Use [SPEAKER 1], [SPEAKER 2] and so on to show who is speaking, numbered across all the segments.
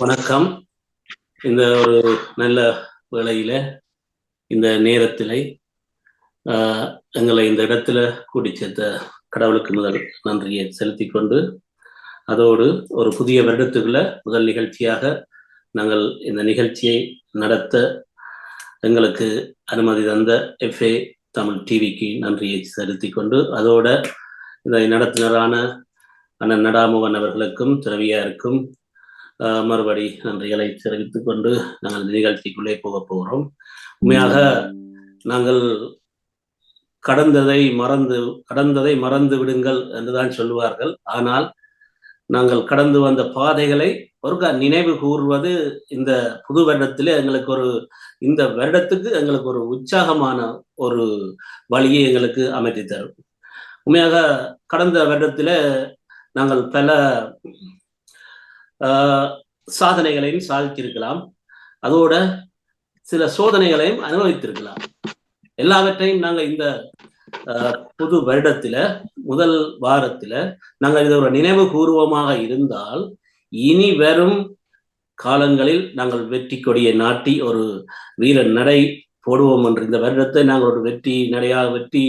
[SPEAKER 1] வணக்கம். இந்த ஒரு நல்ல வேளையில இந்த நேரத்திலே எங்களை இந்த இடத்துல கூட்டி சேர்த்த கடவுளுக்கு முதல் நன்றியை செலுத்திக் கொண்டு, அதோடு ஒரு புதிய வருடத்துக்குள்ள முதல் நிகழ்ச்சியாக நாங்கள் இந்த நிகழ்ச்சியை நடத்த எங்களுக்கு அனுமதி தந்த FA தமிழ் டிவிக்கு நன்றியை செலுத்திக் கொண்டு, அதோட இதை நடத்துனரான அண்ணன் நடாமுவன் அவர்களுக்கும் துறவியாருக்கும் மறுபடி நன்றிகளை தெரிவித்துக் கொண்டு நாங்கள் இந்த நிகழ்ச்சிக்குள்ளே போக போகிறோம். உண்மையாக நாங்கள் கடந்ததை மறந்து விடுங்கள் என்றுதான் சொல்லுவார்கள். ஆனால் நாங்கள் கடந்து வந்த பாதைகளை ஒருக்கா நினைவு கூறுவது இந்த புது வருடத்திலே எங்களுக்கு இந்த வருடத்துக்கு எங்களுக்கு ஒரு உற்சாகமான ஒரு வழியை எங்களுக்கு அமைத்து தரும். உண்மையாக கடந்த வருடத்தில நாங்கள் பல சாதனைகளையும் சாதித்திருக்கலாம், அதோட சில சோதனைகளையும் அனுபவித்திருக்கலாம். எல்லாவற்றையும் நாங்கள் இந்த புது வருடத்தில முதல் வாரத்தில நாங்கள் இதை ஒரு நினைவு பூர்வமாக இருந்தால் இனி வரும் காலங்களில் நாங்கள் வெற்றி கொடியை நாட்டி ஒரு வீர நடை போடுவோம் என்று, இந்த வருடத்தை நாங்கள் ஒரு வெற்றி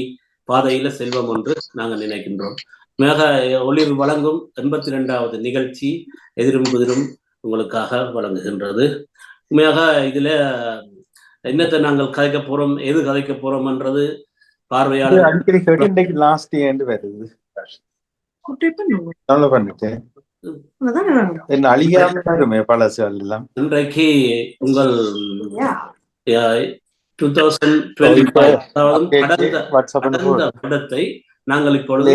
[SPEAKER 1] பாதையில செல்வோம் என்று நாங்கள் நினைக்கின்றோம். மேக ஒளிர் வழங்கும் 82வது நிகழ்ச்சி எதிரும் புதிரும் உங்களுக்காக வழங்குகின்றது. உண்மையாக இதுல என்னத்தை நாங்கள் கதைக்க போறோம், எது கதைக்க போறோம் என்றது பார்வையாளர் இன்றைக்கு உங்கள் 2025 கடந்த வருடத்தை நாங்கள் இப்பொழுது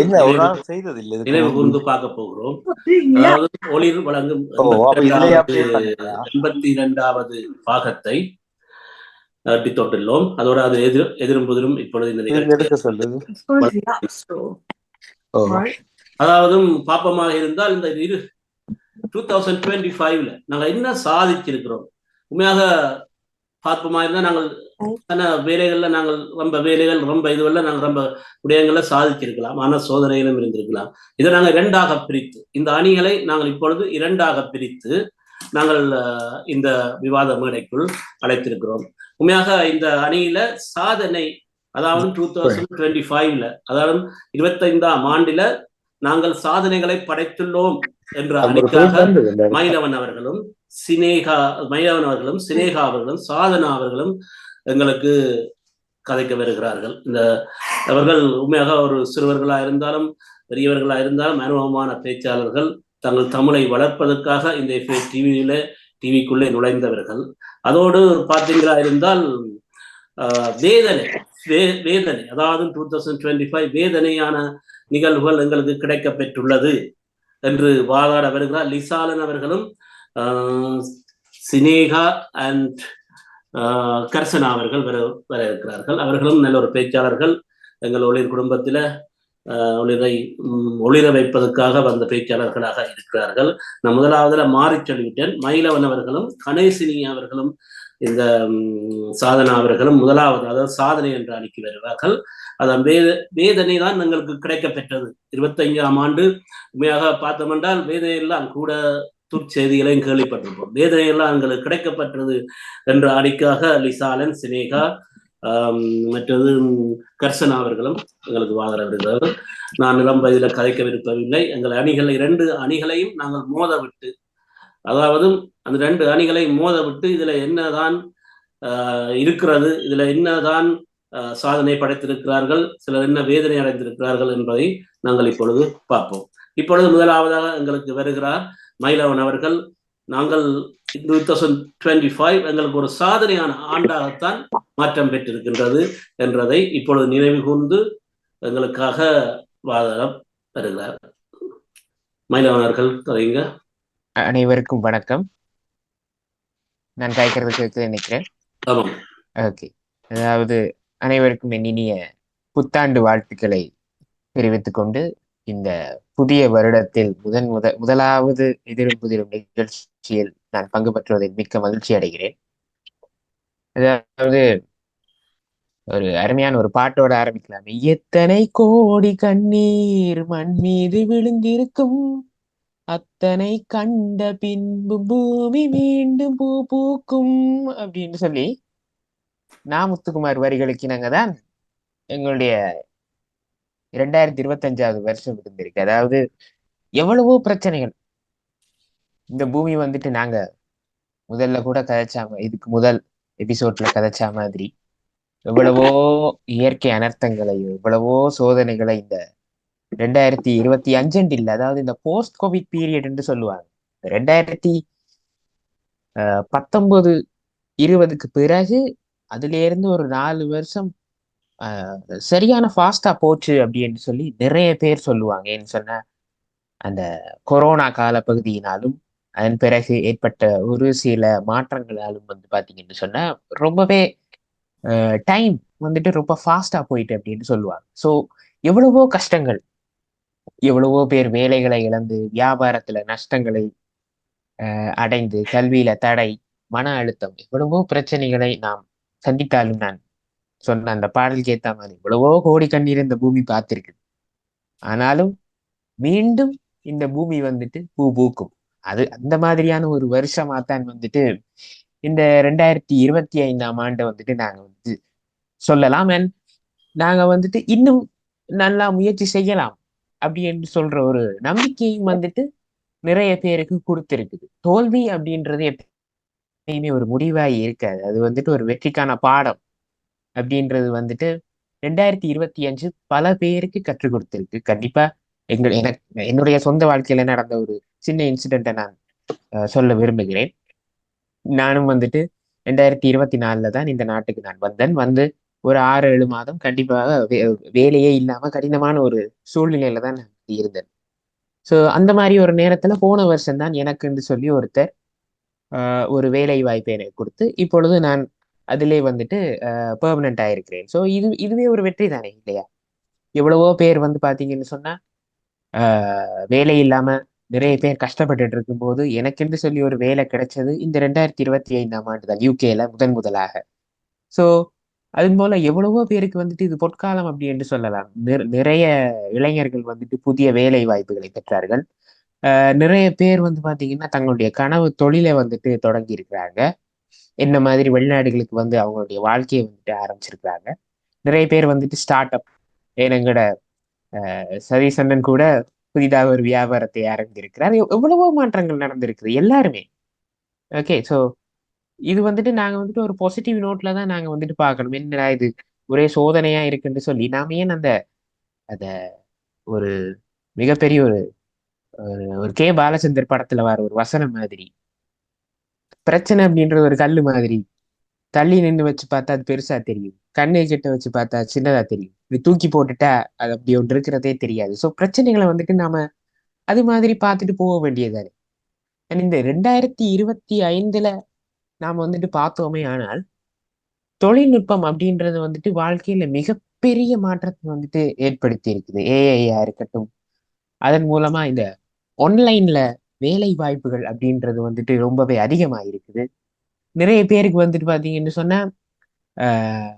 [SPEAKER 1] நினைவு கூர்ந்து பார்க்க போகிறோம். அதாவது ஒளிர் வழங்கும் 82வது பாகத்தை தொட்டுள்ளோம். அதோட அது எதிரும் புதிரும் இப்பொழுது இந்த நிகழ்ச்சி, அதாவது பாப்பமாக இருந்தால் இந்த 2025ல நாங்க என்ன சாதிச்சிருக்கிறோம். உண்மையாக பார்ப்போமா இருந்தால் நாங்கள் வேலைகள்ல நாங்கள் ரொம்ப இதுவெல்லாம் நாங்கள் ரொம்ப விடயங்கள்ல சாதிச்சிருக்கலாம், ஆனால் சோதனையிலும் இருந்திருக்கலாம். இதை நாங்கள் இரண்டாக பிரித்து, இந்த அணிகளை நாங்கள் இப்பொழுது இரண்டாக பிரித்து நாங்கள் இந்த விவாத மேடைக்குள் அழைத்திருக்கிறோம். உண்மையாக இந்த அணியில சாதனை, அதாவது 2025ல, அதாவது 25ஆம் ஆண்டில நாங்கள் சாதனைகளை படைத்துள்ளோம் என்ற அணிக்காக மயிலவன் அவர்களும் சினேகா அவர்களும் சாதனா அவர்களும் எங்களுக்கு கதைக்க வருகிறார்கள். அவர்கள் உண்மையாக ஒரு சிறுவர்களா இருந்தாலும் பெரியவர்களா இருந்தாலும் அனுபவமான பேச்சாளர்கள், தங்கள் தமிழை வளர்ப்பதற்காக இந்த டிவிக்குள்ளே நுழைந்தவர்கள். அதோடு பார்த்தீங்களா இருந்தால் வேதனை, அதாவது 2025 வேதனையான நிகழ்வுகள் எங்களுக்கு கிடைக்க பெற்றுள்ளது என்று வாதாட வருகிறார் லிசாலன் அவர்களும் சினேகா அண்ட் கர்சனா அவர்கள் வர இருக்கிறார்கள். அவர்களும் நல்ல ஒரு பேச்சாளர்கள். எங்கள் ஒளிர் குடும்பத்தில ஒளிர வைப்பதற்காக வந்த பேச்சாளர்களாக இருக்கிறார்கள். நான் முதலாவதுல மாறி சொல்லிவிட்டேன். மயிலவன் அவர்களும் கணேசினி அவர்களும் இந்த சாதனா அவர்களும் முதலாவது, அதாவது சாதனை என்று அணிக்கு வருவார்கள். அதான் வேதனை தான் எங்களுக்கு கிடைக்க பெற்றது. 25ஆம் ஆண்டு உண்மையாக பார்த்தோம் என்றால் வேதனையெல்லாம் கூட துர்ச்செய்திகளையும் கேள்விப்பட்டிருப்போம். வேதனையெல்லாம் எங்களுக்கு கிடைக்கப்பட்டது என்ற அணிக்காக லிசாலன், சினேகா, மற்றது கர்சனா அவர்களும் எங்களுக்கு வாதர விடுகிறார்கள். நான் ரொம்ப இதில் கதைக்க விருப்பவில்லை. எங்கள் அணிகள் 2 அணிகளையும் நாங்கள் மோத விட்டு, அதாவது அந்த 2 அணிகளை மோத விட்டு இதுல என்னதான் இருக்கிறது, இதுல என்னதான் சாதனை படைத்திருக்கிறார்கள், சிலர் என்ன வேதனை அடைந்திருக்கிறார்கள் என்பதை நாங்கள் இப்பொழுது பார்ப்போம். இப்பொழுது முதலாவதாக எங்களுக்கு வருகிறார் மயிலவன் அவர்கள். நாங்கள் 2025 எங்களுக்கு ஒரு சாதனையான ஆண்டாகத்தான் மாற்றம் பெற்றிருக்கின்றது என்றதை இப்பொழுது நினைவு கூர்ந்து எங்களுக்காக வாதம் வருகிறார். மயிலவன் அவர்கள் கதைங்க.
[SPEAKER 2] அனைவருக்கும் வணக்கம். நான் கேட்கறதுக்கு நினைக்கிறேன். ஓகே, அதாவது அனைவருக்கும் என் இனிய புத்தாண்டு வாழ்த்துக்களை தெரிவித்துக் கொண்டு இந்த புதிய வருடத்தில் முதலாவது எதிரும் புதிரும் நிகழ்ச்சியில் நான் பங்கு பெற்றுவதில் மிக்க மகிழ்ச்சி அடைகிறேன். அதாவது ஒரு அருமையான ஒரு பாட்டோட ஆரம்பிக்கலாம். எத்தனை கோடி கண்ணீர் மண் மீது விழுந்திருக்கும், அத்தனை கண்ட பின்பு பூமி மீண்டும் பூ பூக்கும் அப்படின்னு சொல்லி முத்துக்குமார் வரிகளுக்கு நாங்க தான் எங்களுடைய 2025வது வருஷம் இருந்திருக்கு. அதாவது எவ்வளவோ பிரச்சனைகள். இந்த பூமி வந்துட்டு நாங்க முதல்ல கூட கதைச்சாம, இதுக்கு முதல் எபிசோட்ல கதைச்சா மாதிரி எவ்வளவோ இயற்கை அனர்த்தங்களை, எவ்வளவோ சோதனைகளை இந்த 2025 இல்லை, அதாவது இந்த போஸ்ட் கோவிட் பீரியட் என்று சொல்லுவாங்க. 2019 20க்கு பிறகு அதுல இருந்து ஒரு 4 வருஷம் சரியான ஃபாஸ்டா போச்சு அப்படின்னு சொல்லி நிறைய பேர் சொல்லுவாங்க. ஏன்னு சொன்னா அந்த கொரோனா கால பகுதியினாலும் அதன் பிறகு ஏற்பட்ட ஒரு சில மாற்றங்களாலும் வந்து பாத்தீங்கன்னு சொன்னா ரொம்பவே டைம் வந்துட்டு ரொம்ப ஃபாஸ்டா போயிட்டு அப்படின்னு சொல்லுவாங்க. ஸோ எவ்வளவோ கஷ்டங்கள், எவ்வளவோ பேர் வேலைகளை இழந்து, வியாபாரத்துல நஷ்டங்களை அடைந்து, கல்வியில தடை, மன அழுத்தம், எவ்வளவோ பிரச்சனைகளை நாம் சந்தித்தாலும் நான் சொன்ன அந்த பாடலுக்கு ஏத்த மாதிரி எவ்வளவோ கோடி கண்ணீர் இந்த பூமி பார்த்திருக்கு. ஆனாலும் மீண்டும் இந்த பூமி வந்துட்டு பூ பூக்கும். அது அந்த மாதிரியான ஒரு வருஷமாத்தான் வந்துட்டு இந்த 2025ஆம் ஆண்டை வந்துட்டு நாங்க வந்து சொல்லலாம். அண்ட் நாங்க வந்துட்டு இன்னும் நல்லா முயற்சி செய்யலாம் அப்படி என்று சொல்ற ஒரு நம்பிக்கையும் வந்துட்டு நிறைய பேருக்கு கொடுத்திருக்குது. தோல்வி அப்படின்றது எப்பயுமே ஒரு முடிவாய் இருக்காது. அது வந்துட்டு ஒரு வெற்றிக்கான பாடம் அப்படின்றது வந்துட்டு 2025 பல பேருக்கு கற்றுக் கொடுத்திருக்கு. கண்டிப்பா என்னுடைய சொந்த வாழ்க்கையில நடந்த ஒரு சின்ன இன்சிடென்ட்டை நான் சொல்ல விரும்புகிறேன். நானும் வந்துட்டு 2024 தான் இந்த நாட்டுக்கு நான் வந்து ஒரு 6-7 மாதம் கண்டிப்பாக வேலையே இல்லாம கடினமான ஒரு சூழ்நிலையில தான் நான் இருந்தேன். ஸோ அந்த மாதிரி ஒரு நேரத்துல போன வருஷம் தான் எனக்குன்னு சொல்லி ஒருத்தர் ஒரு வேலை வாய்ப்பை எனக்கு கொடுத்து இப்பொழுது நான் அதிலே வந்துட்டு பெர்மனன்ட் ஆயிருக்கிறேன். ஸோ இதுவே ஒரு வெற்றி தானே இல்லையா? எவ்வளவோ பேர் வந்து பாத்தீங்கன்னு சொன்னா வேலை இல்லாம நிறைய பேர் கஷ்டப்பட்டுட்டு இருக்கும்போது எனக்கென்று சொல்லி ஒரு வேலை கிடைச்சது இந்த 2025ஆம் ஆண்டு தான், யூகேல முதலாக. ஸோ அது போல எவ்வளவோ பேருக்கு வந்துட்டு இது பொற்காலம் அப்படி என்று சொல்லலாம். நிறைய இளைஞர்கள் வந்துட்டு புதிய வேலை வாய்ப்புகளை பெற்றார்கள். நிறைய பேர் வந்து பாத்தீங்கன்னா தங்களுடைய கனவு தொழிலை வந்துட்டு தொடங்கி இருக்கிறாங்க. என்ன மாதிரி வெளிநாடுகளுக்கு வந்து அவங்களுடைய வாழ்க்கையை வந்துட்டு ஆரம்பிச்சிருக்கிறாங்க. நிறைய பேர் வந்துட்டு ஸ்டார்ட் அப், எங்களோட சதீசண்ணன் கூட புதிதாக ஒரு வியாபாரத்தை ஆரம்பித்திருக்கிறார். எவ்வளவோ மாற்றங்கள் நடந்திருக்குது எல்லாருமே. ஓகே, ஸோ இது வந்துட்டு நாங்க வந்துட்டு ஒரு பாசிட்டிவ் நோட்ல தான் நாங்க வந்துட்டு பார்க்கணும். என்னடா இது ஒரே சோதனையா இருக்குன்னு சொல்லி நாம ஏன் அந்த அத ஒரு மிகப்பெரிய ஒரு ஒரு கே பாலச்சந்தர் படத்துல வர ஒரு வசனம் மாதிரி, பிரச்சனை அப்படின்றது ஒரு கல்லு மாதிரி, தள்ளி நின்று வச்சு பார்த்தா அது பெருசா தெரியும், கண்ணை கிட்ட வச்சு பார்த்தா சின்னதா தெரியும், இப்படி தூக்கி போட்டுட்டா அது அப்படி ஒன்று இருக்கிறதே தெரியாது. ஸோ பிரச்சனைகளை வந்துட்டு நாம அது மாதிரி பார்த்துட்டு போக வேண்டியதானே. இந்த 2025ல நாம வந்துட்டு பார்த்தோமே ஆனால் தொழில்நுட்பம் அப்படின்றது வந்துட்டு வாழ்க்கையில மிகப்பெரிய மாற்றத்தை வந்துட்டு ஏற்படுத்தி இருக்குது. ஏஐயா இருக்கட்டும், அதன் மூலமா இந்த ஆன்லைன்ல வேலை வாய்ப்புகள் அப்படின்றது வந்துட்டு ரொம்பவே அதிகமா இருக்குது. நிறைய பேருக்கு வந்துட்டு பாத்தீங்கன்னு சொன்னா ஆஹ்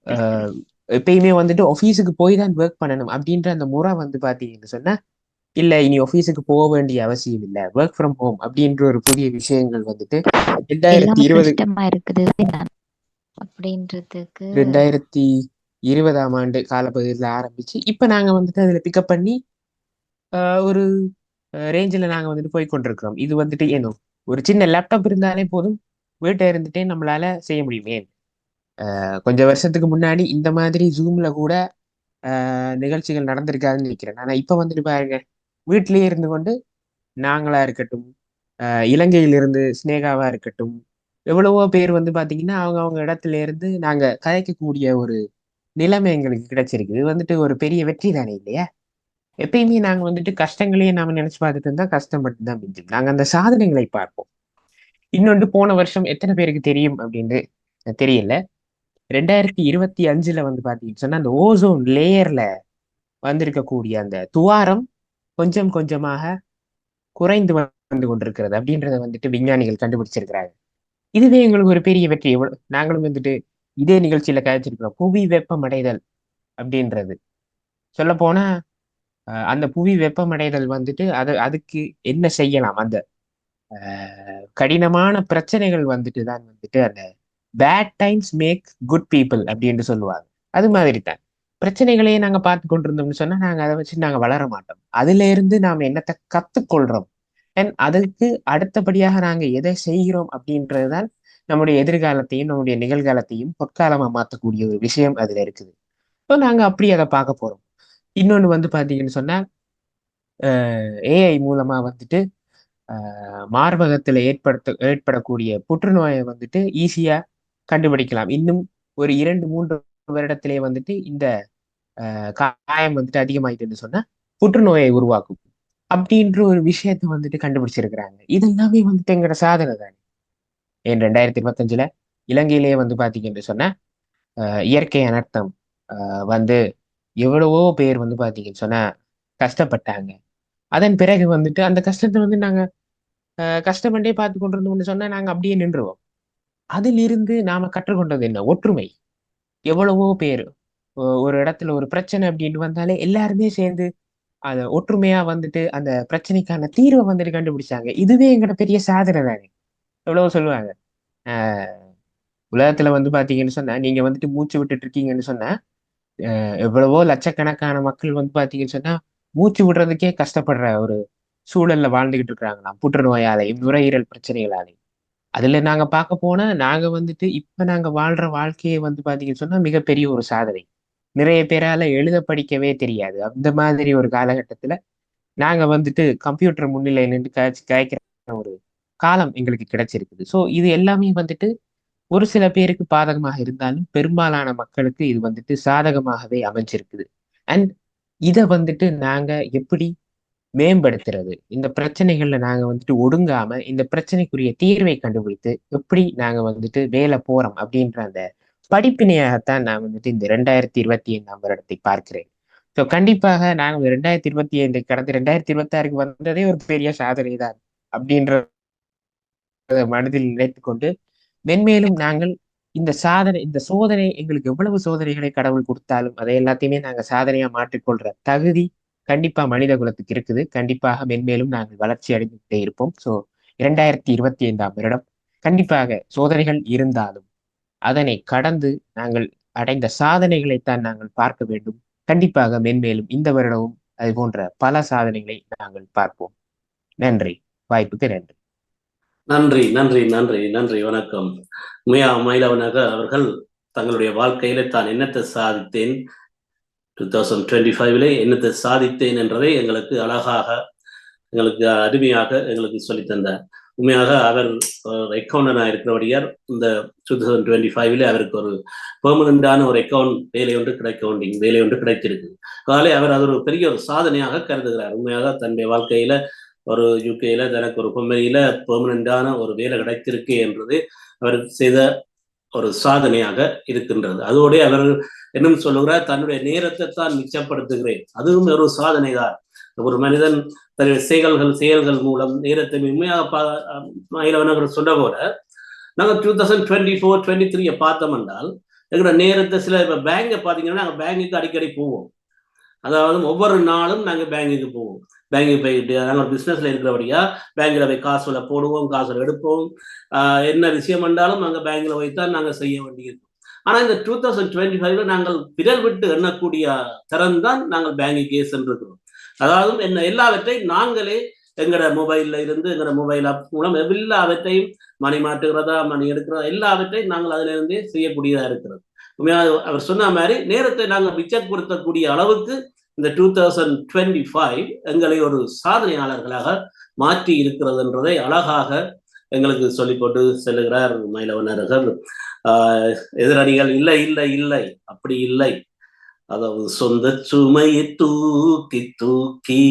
[SPEAKER 2] ஆஹ் எப்பயுமே வந்துட்டு ஆஃபீஸுக்கு போய் தான் ஒர்க் பண்ணணும் அப்படின்ற அந்த முறை வந்து பாத்தீங்கன்னு சொன்னா இல்ல, இனி ஆஃபீஸுக்கு போக வேண்டிய அவசியம் இல்லை, ஒர்க் ஃப்ரம் ஹோம் அப்படின்ற ஒரு புதிய விஷயங்கள் வந்துட்டு
[SPEAKER 3] எல்லாம்
[SPEAKER 2] 2020
[SPEAKER 3] சிஸ்டமா இருக்குது அப்படின்றதுக்கு
[SPEAKER 2] 2020ஆம் ஆண்டு காலப்பகுதியில் ஆரம்பிச்சு இப்ப நாங்க வந்துட்டு அதுல பிக்கப் பண்ணி ஒரு ரேஞ்சில் நாங்க வந்துட்டு போய் கொண்டிருக்கிறோம். இது வந்துட்டு ஏனோ ஒரு சின்ன லேப்டாப் இருந்தாலே போதும், வீட்டை இருந்துட்டே நம்மளால செய்ய முடியுமே. கொஞ்சம் வருஷத்துக்கு முன்னாடி இந்த மாதிரி ஜூம்ல கூட நிகழ்ச்சிகள் நடந்திருக்காதுன்னு நினைக்கிறேன். ஆனா இப்ப வந்துட்டு பாருங்க, வீட்டிலேயே இருந்து கொண்டு நாங்களா இருக்கட்டும், இலங்கையிலிருந்து ஸ்னேகாவா இருக்கட்டும், எவ்வளவோ பேர் வந்து பாத்தீங்கன்னா அவங்க இடத்துல இருந்து நாங்க கதைக்கக்கூடிய ஒரு நிலைமை எங்களுக்கு கிடைச்சிருக்கு. இது வந்துட்டு ஒரு பெரிய வெற்றி தானே இல்லையா? எப்பயுமே நாங்க வந்துட்டு கஷ்டங்களையே நாம நினைச்சு பார்த்துட்டு இருந்தா கஷ்டம் மட்டும்தான் மிஞ்சும். நாங்க அந்த சாதனைகளை பார்ப்போம். இன்னொன்று, போன வருஷம் எத்தனை பேருக்கு தெரியும் அப்படின்னு தெரியல, 2025ல வந்து பாத்தீங்கன்னு சொன்னா அந்த ஓசோன் லேயர்ல வந்திருக்கக்கூடிய அந்த துவாரம் கொஞ்சம் கொஞ்சமாக குறைந்து வந்து கொண்டிருக்கிறது அப்படின்றத வந்துட்டு விஞ்ஞானிகள் கண்டுபிடிச்சிருக்கிறாங்க. இதுவே எங்களுக்கு ஒரு பெரிய வெற்றி. நாங்களும் வந்துட்டு இதே நிகழ்ச்சியில கதைச்சிருக்கிறோம், புவி வெப்பமடைதல் அப்படின்றது. சொல்ல போனா அந்த புவி வெப்பமடைதல் வந்துட்டு அதுக்கு என்ன செய்யலாம், அந்த கடினமான பிரச்சனைகள் வந்துட்டு தான் வந்துட்டு அந்த bad times make good people அப்படின்னு சொல்லுவாங்க. அது மாதிரி தான் பிரச்சனைகளையே நாங்க பார்த்து கொண்டிருந்தோம்னு சொன்னா நாங்க அதை வச்சு நாங்க வளர மாட்டோம். அதுல இருந்து நாம் என்னத்தை கத்துக்கொள்றோம் அண்ட் அதுக்கு அடுத்தபடியாக நாங்க எதை செய்கிறோம் அப்படின்றதுதான் நம்முடைய எதிர்காலத்தையும் நம்முடைய நிகழ்காலத்தையும் பொற்காலமா மாற்றக்கூடிய ஒரு விஷயம் அதுல இருக்குது. ஸோ நாங்க அப்படி அதை பார்க்க போறோம். இன்னொன்று வந்து பாத்தீங்கன்னு சொன்னா ஏஐ மூலமா வந்துட்டு மார்பகத்துல ஏற்படக்கூடிய புற்றுநோயை வந்துட்டு ஈஸியா கண்டுபிடிக்கலாம். இன்னும் ஒரு 2-3 வருடத்திலே வந்துட்டு இந்த காயம் வந்துட்டு அதிகமாயிட்டுன்னு சொன்னா புற்றுநோயை உருவாக்கும் அப்படின்ற ஒரு விஷயத்த வந்துட்டு கண்டுபிடிச்சிருக்கிறாங்க. இது எல்லாமே வந்துட்டு எங்களோட சாதனை தானே. 2025 இலங்கையிலேயே வந்து பாத்தீங்கன்னு சொன்னா இயற்கை அனர்த்தம் வந்து எவ்வளவோ பேர் வந்து பாத்தீங்கன்னு சொன்னா கஷ்டப்பட்டாங்க. அதன் பிறகு வந்துட்டு அந்த கஷ்டத்தை வந்து நாங்க கஷ்டப்பட்டே பார்த்து கொண்டிருந்தோம்னு சொன்னா நாங்க அப்படியே நின்றுவோம். அதிலிருந்து நாம கற்றுக்கொண்டது என்ன? ஒற்றுமை. எவ்வளவோ பேர் ஒரு இடத்துல ஒரு பிரச்சனை அப்படின்னு வந்தாலே எல்லாருமே சேர்ந்து அத ஒற்றுமையா வந்துட்டு அந்த பிரச்சனைக்கான தீர்வை வந்துட்டு கண்டுபிடிச்சாங்க. இதுவே எங்கட பெரிய சாதனை தானே. எவ்வளவோ சொல்லுவாங்க. ஆஹ் உலகத்துல வந்து பாத்தீங்கன்னு சொன்னா நீங்க வந்துட்டு மூச்சு விட்டுட்டு இருக்கீங்கன்னு சொன்னா எவ்வளவோ லட்சக்கணக்கான மக்கள் வந்து பாத்தீங்கன்னு சொன்னா மூச்சு விடுறதுக்கே கஷ்டப்படுற ஒரு சூழல்ல வாழ்ந்துகிட்டு இருக்கிறாங்களாம், புற்றுநோயாலையும் நுரையீரல் பிரச்சனைகளாலையும். அதுல நாங்க பார்க்க போனா நாங்க வந்துட்டு இப்ப நாங்க வாழ்ற வாழ்க்கையை வந்து பாத்தீங்கன்னு சொன்னா மிகப்பெரிய ஒரு சாதனை. நிறைய பேரால எழுத படிக்கவே தெரியாது. அந்த மாதிரி ஒரு காலகட்டத்துல நாங்க வந்துட்டு கம்ப்யூட்டர் முன்னிலை நின்று காய்க்கிற ஒரு காலம் எங்களுக்கு கிடைச்சிருக்குது. ஸோ இது எல்லாமே வந்துட்டு ஒரு சில பேருக்கு பாதகமாக இருந்தாலும் பெரும்பாலான மக்களுக்கு இது வந்துட்டு சாதகமாகவே அமைஞ்சிருக்குது. அண்ட் இதை வந்துட்டு நாங்க எப்படி மேம்படுத்துறது, இந்த பிரச்சனைகள்ல நாங்க வந்துட்டு ஒடுங்காம இந்த பிரச்சனைக்குரிய தீர்வை கண்டுபிடித்து எப்படி நாங்க வந்துட்டு மேல போறோம் அப்படின்ற அந்த படிப்பினையாகத்தான் நான் வந்துட்டு இந்த 2025 வருடத்தை பார்க்கிறேன். ஸோ கண்டிப்பாக நாங்கள் 2025 கடந்து 2026 வந்ததே ஒரு பெரிய சாதனை தான் அப்படின்ற மனதில் நினைத்து கொண்டு மென்மேலும் நாங்கள் இந்த சோதனை எங்களுக்கு எவ்வளவு சோதனைகளை கடவுள் கொடுத்தாலும் அதை எல்லாத்தையுமே நாங்க சாதனையா மாற்றிக்கொள்ற தகுதி கண்டிப்பா மனித குலத்துக்கு இருக்குது. கண்டிப்பாக மென்மேலும் நாங்கள் வளர்ச்சி அடைந்துகிட்டே இருப்போம். ஸோ 2025 வருடம் கண்டிப்பாக சோதனைகள் இருந்தாலும் அதனை கடந்து நாங்கள் அடைந்த சாதனைகளைத்தான் நாங்கள் பார்க்க வேண்டும். கண்டிப்பாக மென்மேலும் இந்த வருடமும் அது போன்ற பல சாதனைகளை நாங்கள் பார்ப்போம். நன்றி. வாய்ப்புக்கு நன்றி.
[SPEAKER 1] நன்றி நன்றி நன்றி நன்றி. வணக்கம். மயிலவனாக அவர்கள் தங்களுடைய வாழ்க்கையில தான் என்னத்தை சாதித்தேன் 2025 என்னத்தை சாதித்தேன் என்றதை எங்களுக்கு அழகாக எங்களுக்கு அருமையாக எங்களுக்கு சொல்லி தந்தார். உண்மையாக அவர் அக்கௌண்டனா இருக்கிறபடியார் இந்த 2025 அவருக்கு ஒரு பெர்மனண்டான ஒரு அக்கௌண்ட் வேலை ஒன்று அக்கௌண்டிங் வேலை ஒன்று கிடைத்திருக்கு. அதனாலே அவர் அது ஒரு பெரிய ஒரு சாதனையாக கருதுகிறார். உண்மையாக தன்னுடைய வாழ்க்கையில ஒரு யூகேல தனக்கு ஒரு கம்பெனியில பெர்மனண்டான ஒரு வேலை கிடைத்திருக்கு என்றது அவர் செய்த ஒரு சாதனையாக இருக்கின்றது. அதோட அவர் என்னும் சொல்லுகிறார், தன்னுடைய நேரத்தை தான் மிச்சப்படுத்துகிறேன். அதுவும் ஒரு சாதனை தான். ஒரு மனிதன் தன்னுடைய செயல்கள் மூலம் நேரத்தை உண்மையாக மயிலவனவர் சொன்ன போல நாங்கள் 2024-23 பார்த்தோம் என்றால் எங்களோட நேரத்தை சில இப்போ பேங்கை பார்த்தீங்கன்னா நாங்கள் பேங்குக்கு அடிக்கடி போவோம். அதாவது ஒவ்வொரு நாளும் நாங்கள் பேங்குக்கு போவோம். பேங்குக்கு போயிட்டு நாங்கள் பிஸ்னஸ்ல இருக்கிறபடியா பேங்கில் போய் காசுல போடுவோம், காசுல எடுப்போம். என்ன விஷயம் என்றாலும் நாங்கள் பேங்கில் வைத்தான் நாங்கள் செய்ய வேண்டியிருக்கும். ஆனால் இந்த 2025 நாங்கள் விரல் விட்டு எண்ணக்கூடிய தரம் தான் நாங்கள் பேங்குக்கே சென்றிருக்கிறோம். அதாவது என்ன எல்லாவற்றையும் நாங்களே எங்களோட மொபைல்ல இருந்து எங்களோட மொபைல் ஆப் மூலம் எல்லாவற்றையும் மணி மாற்றுகிறதா மணி எடுக்கிறதா எல்லாவற்றையும் நாங்கள் அதுல இருந்தே செய்யக்கூடியதா இருக்கிறது. அவர் சொன்ன மாதிரி நேரத்தை நாங்கள் மிச்சப்படுத்தக்கூடிய அளவுக்கு இந்த 2025 எங்களை ஒரு சாதனையாளர்களாக மாற்றி இருக்கிறது என்றதை அழகாக எங்களுக்கு சொல்லி போட்டு செல்லுகிறார் மயிலவனர்கள். எதிரணிகள் இல்லை இல்லை இல்லை அப்படி இல்லை. அதாவது சொந்த சுமையை தூக்கி தூக்கி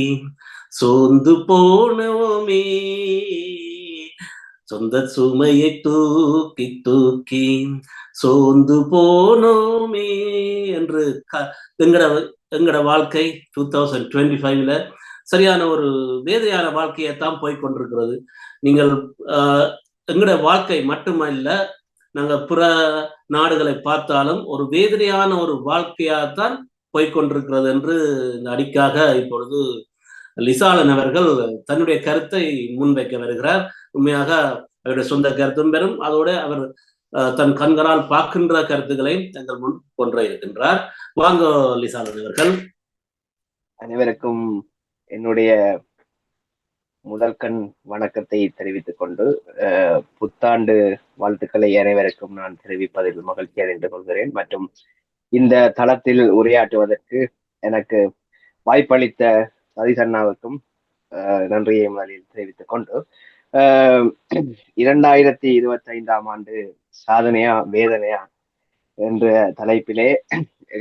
[SPEAKER 1] சோர்ந்து போனோமே, சொந்த சுமையை தூக்கி தூக்கி சோர்ந்து போனோமே என்று எங்கட வாழ்க்கை 2025 சரியான ஒரு வேதையான வாழ்க்கையைத்தான் போய்கொண்டிருக்கிறது. நீங்கள் எங்கட வாழ்க்கை மட்டுமல்ல, நாங்க பிற நாடுகளை பார்த்தாலும் ஒரு வேதனையான ஒரு வாழ்க்கையாகத்தான் போய்கொண்டிருக்கிறது என்று இந்த அடிக்காக இப்பொழுது லிசாலன் அவர்கள் தன்னுடைய கருத்தை முன்வைக்க வருகிறார். உண்மையாக அவருடைய சொந்த கருத்தும் பெறும், அதோடு அவர் தன் கண்களால் பார்க்கின்ற கருத்துக்களை தங்கள் முன் கொன்ற இருக்கின்றார். வாங்க லிசாலன் அவர்கள்.
[SPEAKER 3] அனைவருக்கும் என்னுடைய முதல் கண் வணக்கத்தை தெரிவித்துக் கொண்டு புத்தாண்டு வாழ்த்துக்களை அனைவருக்கும் நான் தெரிவிப்பதில் மகிழ்ச்சி அடைந்து கொள்கிறேன். மற்றும் இந்த தளத்தில் உரையாற்றுவதற்கு எனக்கு வாய்ப்பளித்த சதீஷ் நன்றியை முதலில் தெரிவித்துக் கொண்டு 2025 ஆண்டு சாதனையா வேதனையா என்ற தலைப்பிலே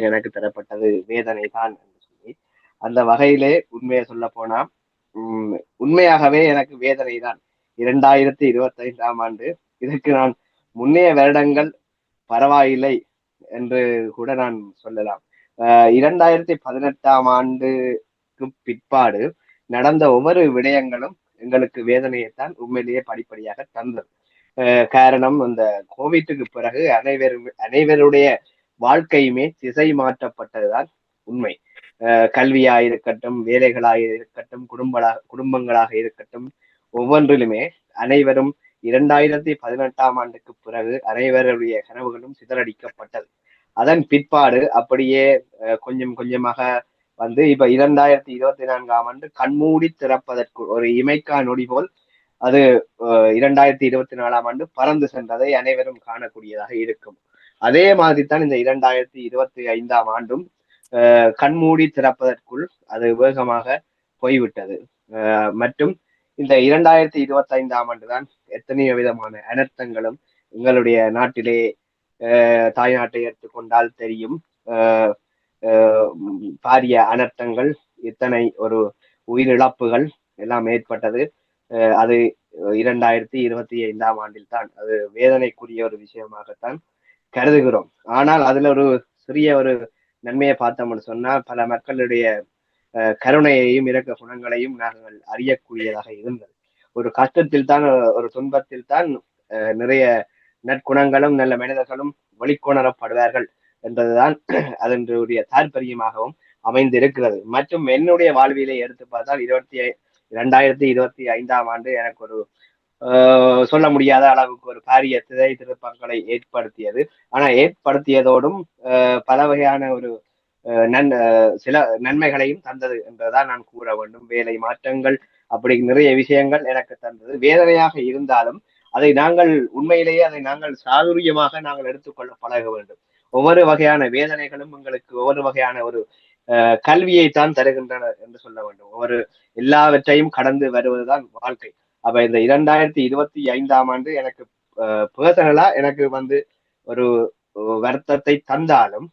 [SPEAKER 3] எனக்கு தரப்பட்டது வேதனை தான் என்று சொல்லி, அந்த வகையிலே உண்மையை சொல்ல போனா உண்மையாகவே எனக்கு வேதனை தான். 2025 ஆண்டு இதற்கு நான் முன்னைய வருடங்கள் பரவாயில்லை என்று கூட நான் சொல்லலாம். 2018 ஆண்டுக்கு பிற்பாடு நடந்த ஒவ்வொரு விடயங்களும் எங்களுக்கு வேதனையைத்தான் உண்மையிலேயே படிப்படியாக தந்தது. காரணம், அந்த கோவிட்டுக்கு பிறகு அனைவருடைய வாழ்க்கையுமே திசை மாற்றப்பட்டதுதான் உண்மை. கல்வியாக இருக்கட்டும், வேலைகளாக இருக்கட்டும், குடும்பங்களாக இருக்கட்டும், ஒவ்வொன்றிலுமே அனைவரும் 2018 ஆண்டுக்கு பிறகு அனைவருடைய கனவுகளும் சிதறடிக்கப்பட்டது. அதன் பிற்பாடு அப்படியே கொஞ்சம் கொஞ்சமாக வந்து இப்ப 2024 ஆண்டு கண்மூடி திறப்பதற்கு ஒரு இமைக்கா நொடி போல் அது 2024 ஆண்டு பறந்து சென்றதை அனைவரும் காணக்கூடியதாக இருக்கும். அதே மாதிரிதான் இந்த 2025 ஆண்டும் கண்மூடி திறப்பதற்குள் அது வேகமாக போய்விட்டது. மற்றும் இந்த 2025 ஆண்டு தான் எத்தனையோ விதமான அனர்த்தங்களும் எங்களுடைய நாட்டிலே தாய்நாட்டை எடுத்துக்கொண்டால் தெரியும். பாரிய அனர்த்தங்கள், இத்தனை ஒரு உயிரிழப்புகள் எல்லாம் ஏற்பட்டது. அது 2025 ஆண்டில் தான். அது வேதனைக்குரிய ஒரு விஷயமாகத்தான் கருதுகிறோம். ஆனால் அதுல ஒரு சிறிய ஒரு நன்மையை பார்த்தோம்னு சொன்னா, பல மக்களுடைய கருணையையும் இரக்க குணங்களையும் நாங்கள் அறியக்கூடியதாக இருந்தது. ஒரு கஷ்டத்தில் தான், ஒரு துன்பத்தில் தான் நிறைய நற்குணங்களும் நல்ல மனிதர்களும் வெளிக்கொணரப்படுவார்கள் என்பதுதான் அதனுடைய தாற்பயமாகவும் அமைந்திருக்கிறது. மற்றும் என்னுடைய வாழ்விலை எடுத்து பார்த்தால் 2025 ஆண்டு எனக்கு ஒரு சொல்ல முடியாத அளவுக்கு ஒரு பாரிய திரை திருப்பங்களை ஏற்படுத்தியது. ஆனா ஏற்படுத்தியதோடும் பல வகையான ஒரு சில நன்மைகளையும் தந்தது என்றுதான் நான் கூற வேண்டும். வேலை மாற்றங்கள், அப்படி நிறைய விஷயங்கள் எனக்கு தந்தது. வேதனையாக இருந்தாலும் அதை நாங்கள் உண்மையிலேயே அதை நாங்கள் சாதுரியமாக நாங்கள் எடுத்துக்கொள்ள பழக வேண்டும். ஒவ்வொரு வகையான வேதனைகளும் உங்களுக்கு ஒவ்வொரு வகையான ஒரு கல்வியைத்தான் தருகின்றன என்று சொல்ல வேண்டும். ஒவ்வொரு எல்லாவற்றையும் கடந்து வருவதுதான் வாழ்க்கை. அப்ப இந்த 2025 ஆண்டு எனக்கு பர்சனலா எனக்கு வந்து ஒரு வருத்தத்தை தந்தாலும்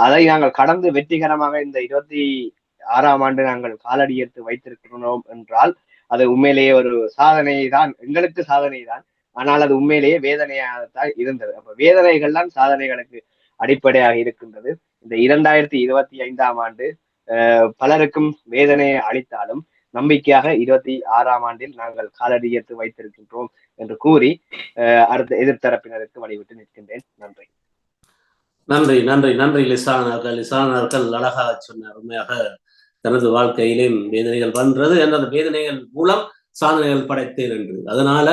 [SPEAKER 3] அதை நாங்கள் கடந்து வெற்றிகரமாக இந்த 26 ஆண்டு நாங்கள் காலடி எடுத்து வைத்திருக்கிறோம் என்றால் அது உண்மையிலேயே ஒரு சாதனை தான், எங்களுக்கு சாதனை தான். ஆனால் அது உண்மையிலேயே வேதனையாகத்தான் இருந்தது. அப்ப வேதனைகள் தான் சாதனைகளுக்கு அடிப்படையாக இருக்கின்றது. இந்த 2025 ஆண்டு பலருக்கும் வேதனையை அளித்தாலும் நம்பிக்கையாக 26 ஆண்டில் நாங்கள் காலடி எடுத்து வைத்திருக்கின்றோம் என்று கூறி அடுத்த எதிர்த்தரப்பினருக்கு வழிவிட்டு நிற்கின்றேன். நன்றி.
[SPEAKER 1] நன்றி நன்றி நன்றி லிசான் அவர்கள் அழகாக சொன்னார். உண்மையாக தனது வாழ்க்கையிலும் வேதனைகள் வந்தது, அந்த வேதனைகள் மூலம் சாதனைகள் படைத்தேன் என்று. அதனால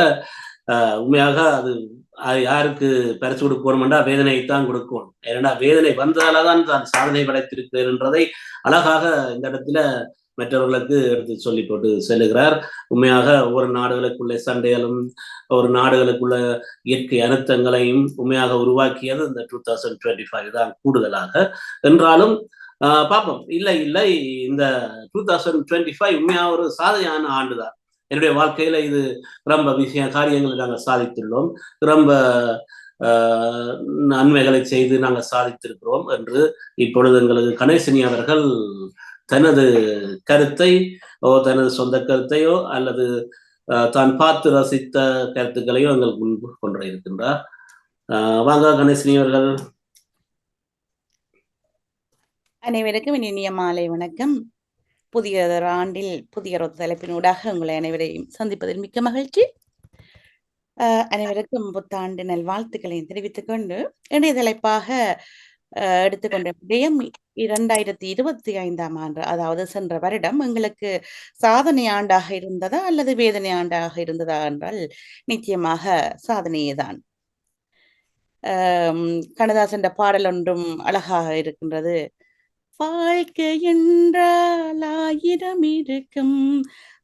[SPEAKER 1] உண்மையாக அது யாருக்கு பரிசு கொடுக்கணும்னா வேதனையைத்தான் கொடுக்கணும். ஏன்னா வேதனை வந்ததாலதான் தான் சாதனை படைத்திருக்கிறேன் என்றதை அழகாக இந்த இடத்துல மற்றவர்களுக்கு எடுத்து சொல்லி போட்டு செல்லுகிறார். உண்மையாக ஒவ்வொரு நாடுகளுக்குள்ள சண்டைகளும் ஒரு நாடுகளுக்குள்ள இயற்கை அனர்த்தங்களையும் உண்மையாக உருவாக்கியது இந்த 2025 தான் கூடுதலாக. என்றாலும் பார்ப்போம். இல்லை இந்த 2025 உண்மையாக ஒரு சாதனையான ஆண்டுதான். என்னுடைய வாழ்க்கையில இது ரொம்ப காரியங்களை நாங்கள் சாதித்துள்ளோம், ரொம்ப நன்மைகளை செய்து நாங்கள் சாதித்திருக்கிறோம் என்று இப்பொழுது எங்களுக்கு கணேசனி அவர்கள் தனது கருத்தை தனது சொந்த கருத்தையோ அல்லது தான் பார்த்து ரசித்த கருத்துக்களையோ எங்களுக்கு முன்பு கொண்டு இருக்கின்றார். வாங்க கணேசனி அவர்கள்.
[SPEAKER 4] அனைவருக்கும் இனிய மாலை வணக்கம். புதிய ஆண்டில் புதிய தலைப்பினூடாக உங்களை அனைவரையும் சந்திப்பதில் மிக்க மகிழ்ச்சி. அனைவருக்கும் புத்தாண்டு நல்வாழ்த்துக்களை தெரிவித்துக் கொண்டு இன்றைய தலைப்பாக எடுத்துக்கொண்ட விடயம் 2025ஆம் ஆண்டு, அதாவது சென்ற வருடம் எங்களுக்கு சாதனை ஆண்டாக இருந்ததா அல்லது வேதனை ஆண்டாக இருந்ததா என்றால் நிச்சயமாக சாதனையே தான். கண்ணதாசன் பாடல் ஒன்றும் அழகாக இருக்கின்றது. வாழ்க்கை என்றால் 1000 இருக்கும்,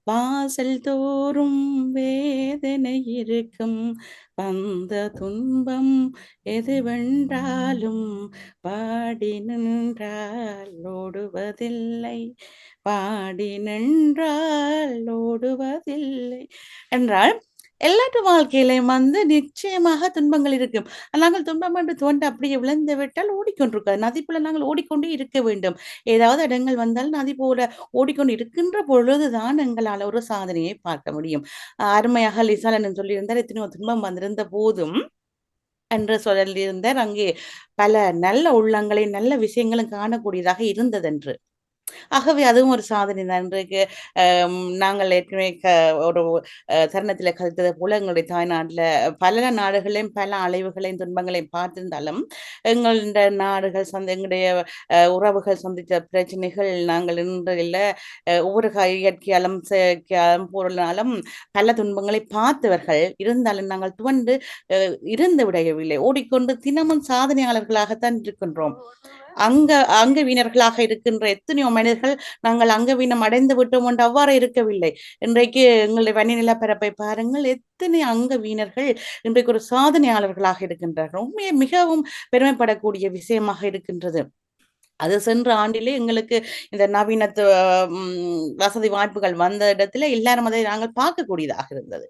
[SPEAKER 4] வாசல் தோறும் வேதனை இருக்கும், வந்த துன்பம் எதுவென்றாலும் பாடி நின்றால் ஓடுவதில்லை, பாடி நின்றால் ஓடுவதில்லை என்றால் எல்லாட்டு வாழ்க்கையிலையும் நிச்சயமாக துன்பங்கள் இருக்கும். நாங்கள் துன்பம் என்று தோண்ட அப்படியே விழுந்து விட்டால் ஓடிக்கொண்டிருக்காது. நதி போல நாங்கள் ஓடிக்கொண்டே இருக்க வேண்டும். ஏதாவது இடங்கள் வந்தால் நதி போல ஓடிக்கொண்டு இருக்கின்ற பொழுதுதான் எங்களால் ஒரு சாதனையை பார்க்க முடியும். அருமையாக லிசாலன் சொல்லியிருந்தார், எத்தனையோ துன்பம் வந்திருந்த போதும் என்று சொல்லியிருந்தார், அங்கே பல நல்ல உள்ளங்களை நல்ல விஷயங்களும் காணக்கூடியதாக இருந்ததென்று. ஆகவே அதுவும் ஒரு சாதனை தான். இன்றைக்கு நாங்கள் ஏற்கனவே ஒரு தருணத்தில் கருத்தது போல எங்களுடைய தாய்நாட்டில் பல நாடுகளையும் பல அலைவுகளையும் துன்பங்களையும் பார்த்திருந்தாலும் எங்களுடைய நாடுகள் எங்களுடைய உறவுகள் சந்தித்த பிரச்சனைகள் நாங்கள் இன்று இல்லை ஒவ்வொரு இயற்கையாலும் செயற்கையாலும் பொருளாலும் பல துன்பங்களை பார்த்தவர்கள் இருந்தாலும் நாங்கள் துவண்டு இருந்து விடவில்லை. ஓடிக்கொண்டு தினமும் சாதனையாளர்களாகத்தான் இருக்கின்றோம். அங்கவீனர்களாக இருக்கின்ற எத்தனையோ மனிதர்கள் நாங்கள் அங்கவீனம் அடைந்து விட்டோம் என்று அவ்வாறு இருக்கவில்லை. இன்றைக்கு எங்களுடைய வன்னி நிலப்பரப்பை பாருங்கள், எத்தனை அங்கவீனர்கள் இன்றைக்கு ஒரு சாதனையாளர்களாக இருக்கின்றார்கள். உண்மையை மிகவும் பெருமைப்படக்கூடிய விஷயமாக இருக்கின்றது. அது சென்ற ஆண்டிலே எங்களுக்கு இந்த நவீனத்து வசதி வாய்ப்புகள் வந்த இடத்துல எல்லாரும் அதை நாங்கள் பார்க்கக்கூடியதாக இருந்தது.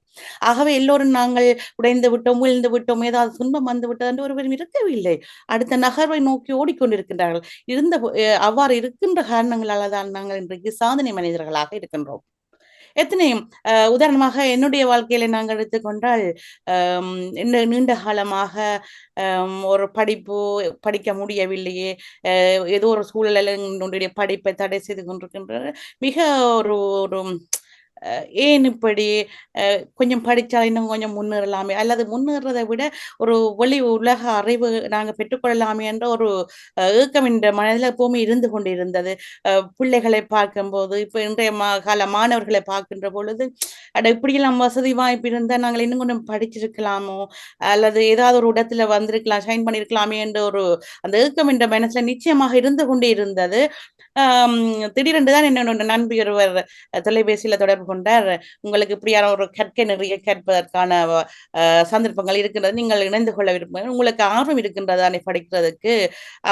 [SPEAKER 4] ஆகவே எல்லோரும் நாங்கள் உடைந்து விட்டோம், வீழ்ந்து விட்டோம், ஏதாவது துன்பம் வந்து விட்டது என்று ஒருவரும் இருக்கவில்லை. அடுத்த நகர்வை நோக்கி ஓடிக்கொண்டிருக்கின்றார்கள். அவ்வாறு இருக்கின்ற காரணங்களால் தான் நாங்கள் இன்றைக்கு சாதனை மனிதர்களாக இருக்கின்றோம். எத்தனையும் உதாரணமாக என்னுடைய வாழ்க்கையில நாங்கள் எடுத்துக்கொண்டால் நீண்ட காலமாக ஒரு படிக்க முடியவில்லையே, ஏதோ ஒரு சூழலில் என்னுடைய படிப்பை தடை செய்து கொண்டிருக்கின்ற மிக ஒரு ஒரு ஏன் இப்படி கொஞ்சம் படித்தால் இன்னும் கொஞ்சம் முன்னேறலாமே, அல்லது முன்னேறதை விட ஒரு வெளி உலக அறிவு நாங்கள் பெற்றுக்கொள்ளலாமே என்ற ஒரு ஏக்கம் என்ற மனதில் எப்பவுமே இருந்து கொண்டிருந்தது. பிள்ளைகளை பார்க்கும்போது இப்போ இன்றைய கால மாணவர்களை பார்க்கின்ற பொழுது இப்படியெல்லாம் வசதி வாய்ப்பு இருந்தால் நாங்கள் இன்னும் கொஞ்சம் படிச்சிருக்கலாமோ, அல்லது ஏதாவது ஒரு இடத்துல வந்திருக்கலாம், ஷைன் பண்ணியிருக்கலாமே என்ற ஒரு அந்த ஏக்கம் என்ற மனசுல நிச்சயமாக இருந்து கொண்டே இருந்தது. திடீரென்று தான் என்னோட நண்பி ஒருவர் தொலைபேசியில தொடர்பு கொண்டார். உங்களுக்கு இப்படியான ஒரு நிறைய கேட்பதற்கான சந்தர்ப்பங்கள் இருக்கின்றது, நீங்கள் இணைந்து கொள்ள விரும்புகிறேன், உங்களுக்கு ஆர்வம் இருக்கின்றதானே படிக்கிறதுக்கு,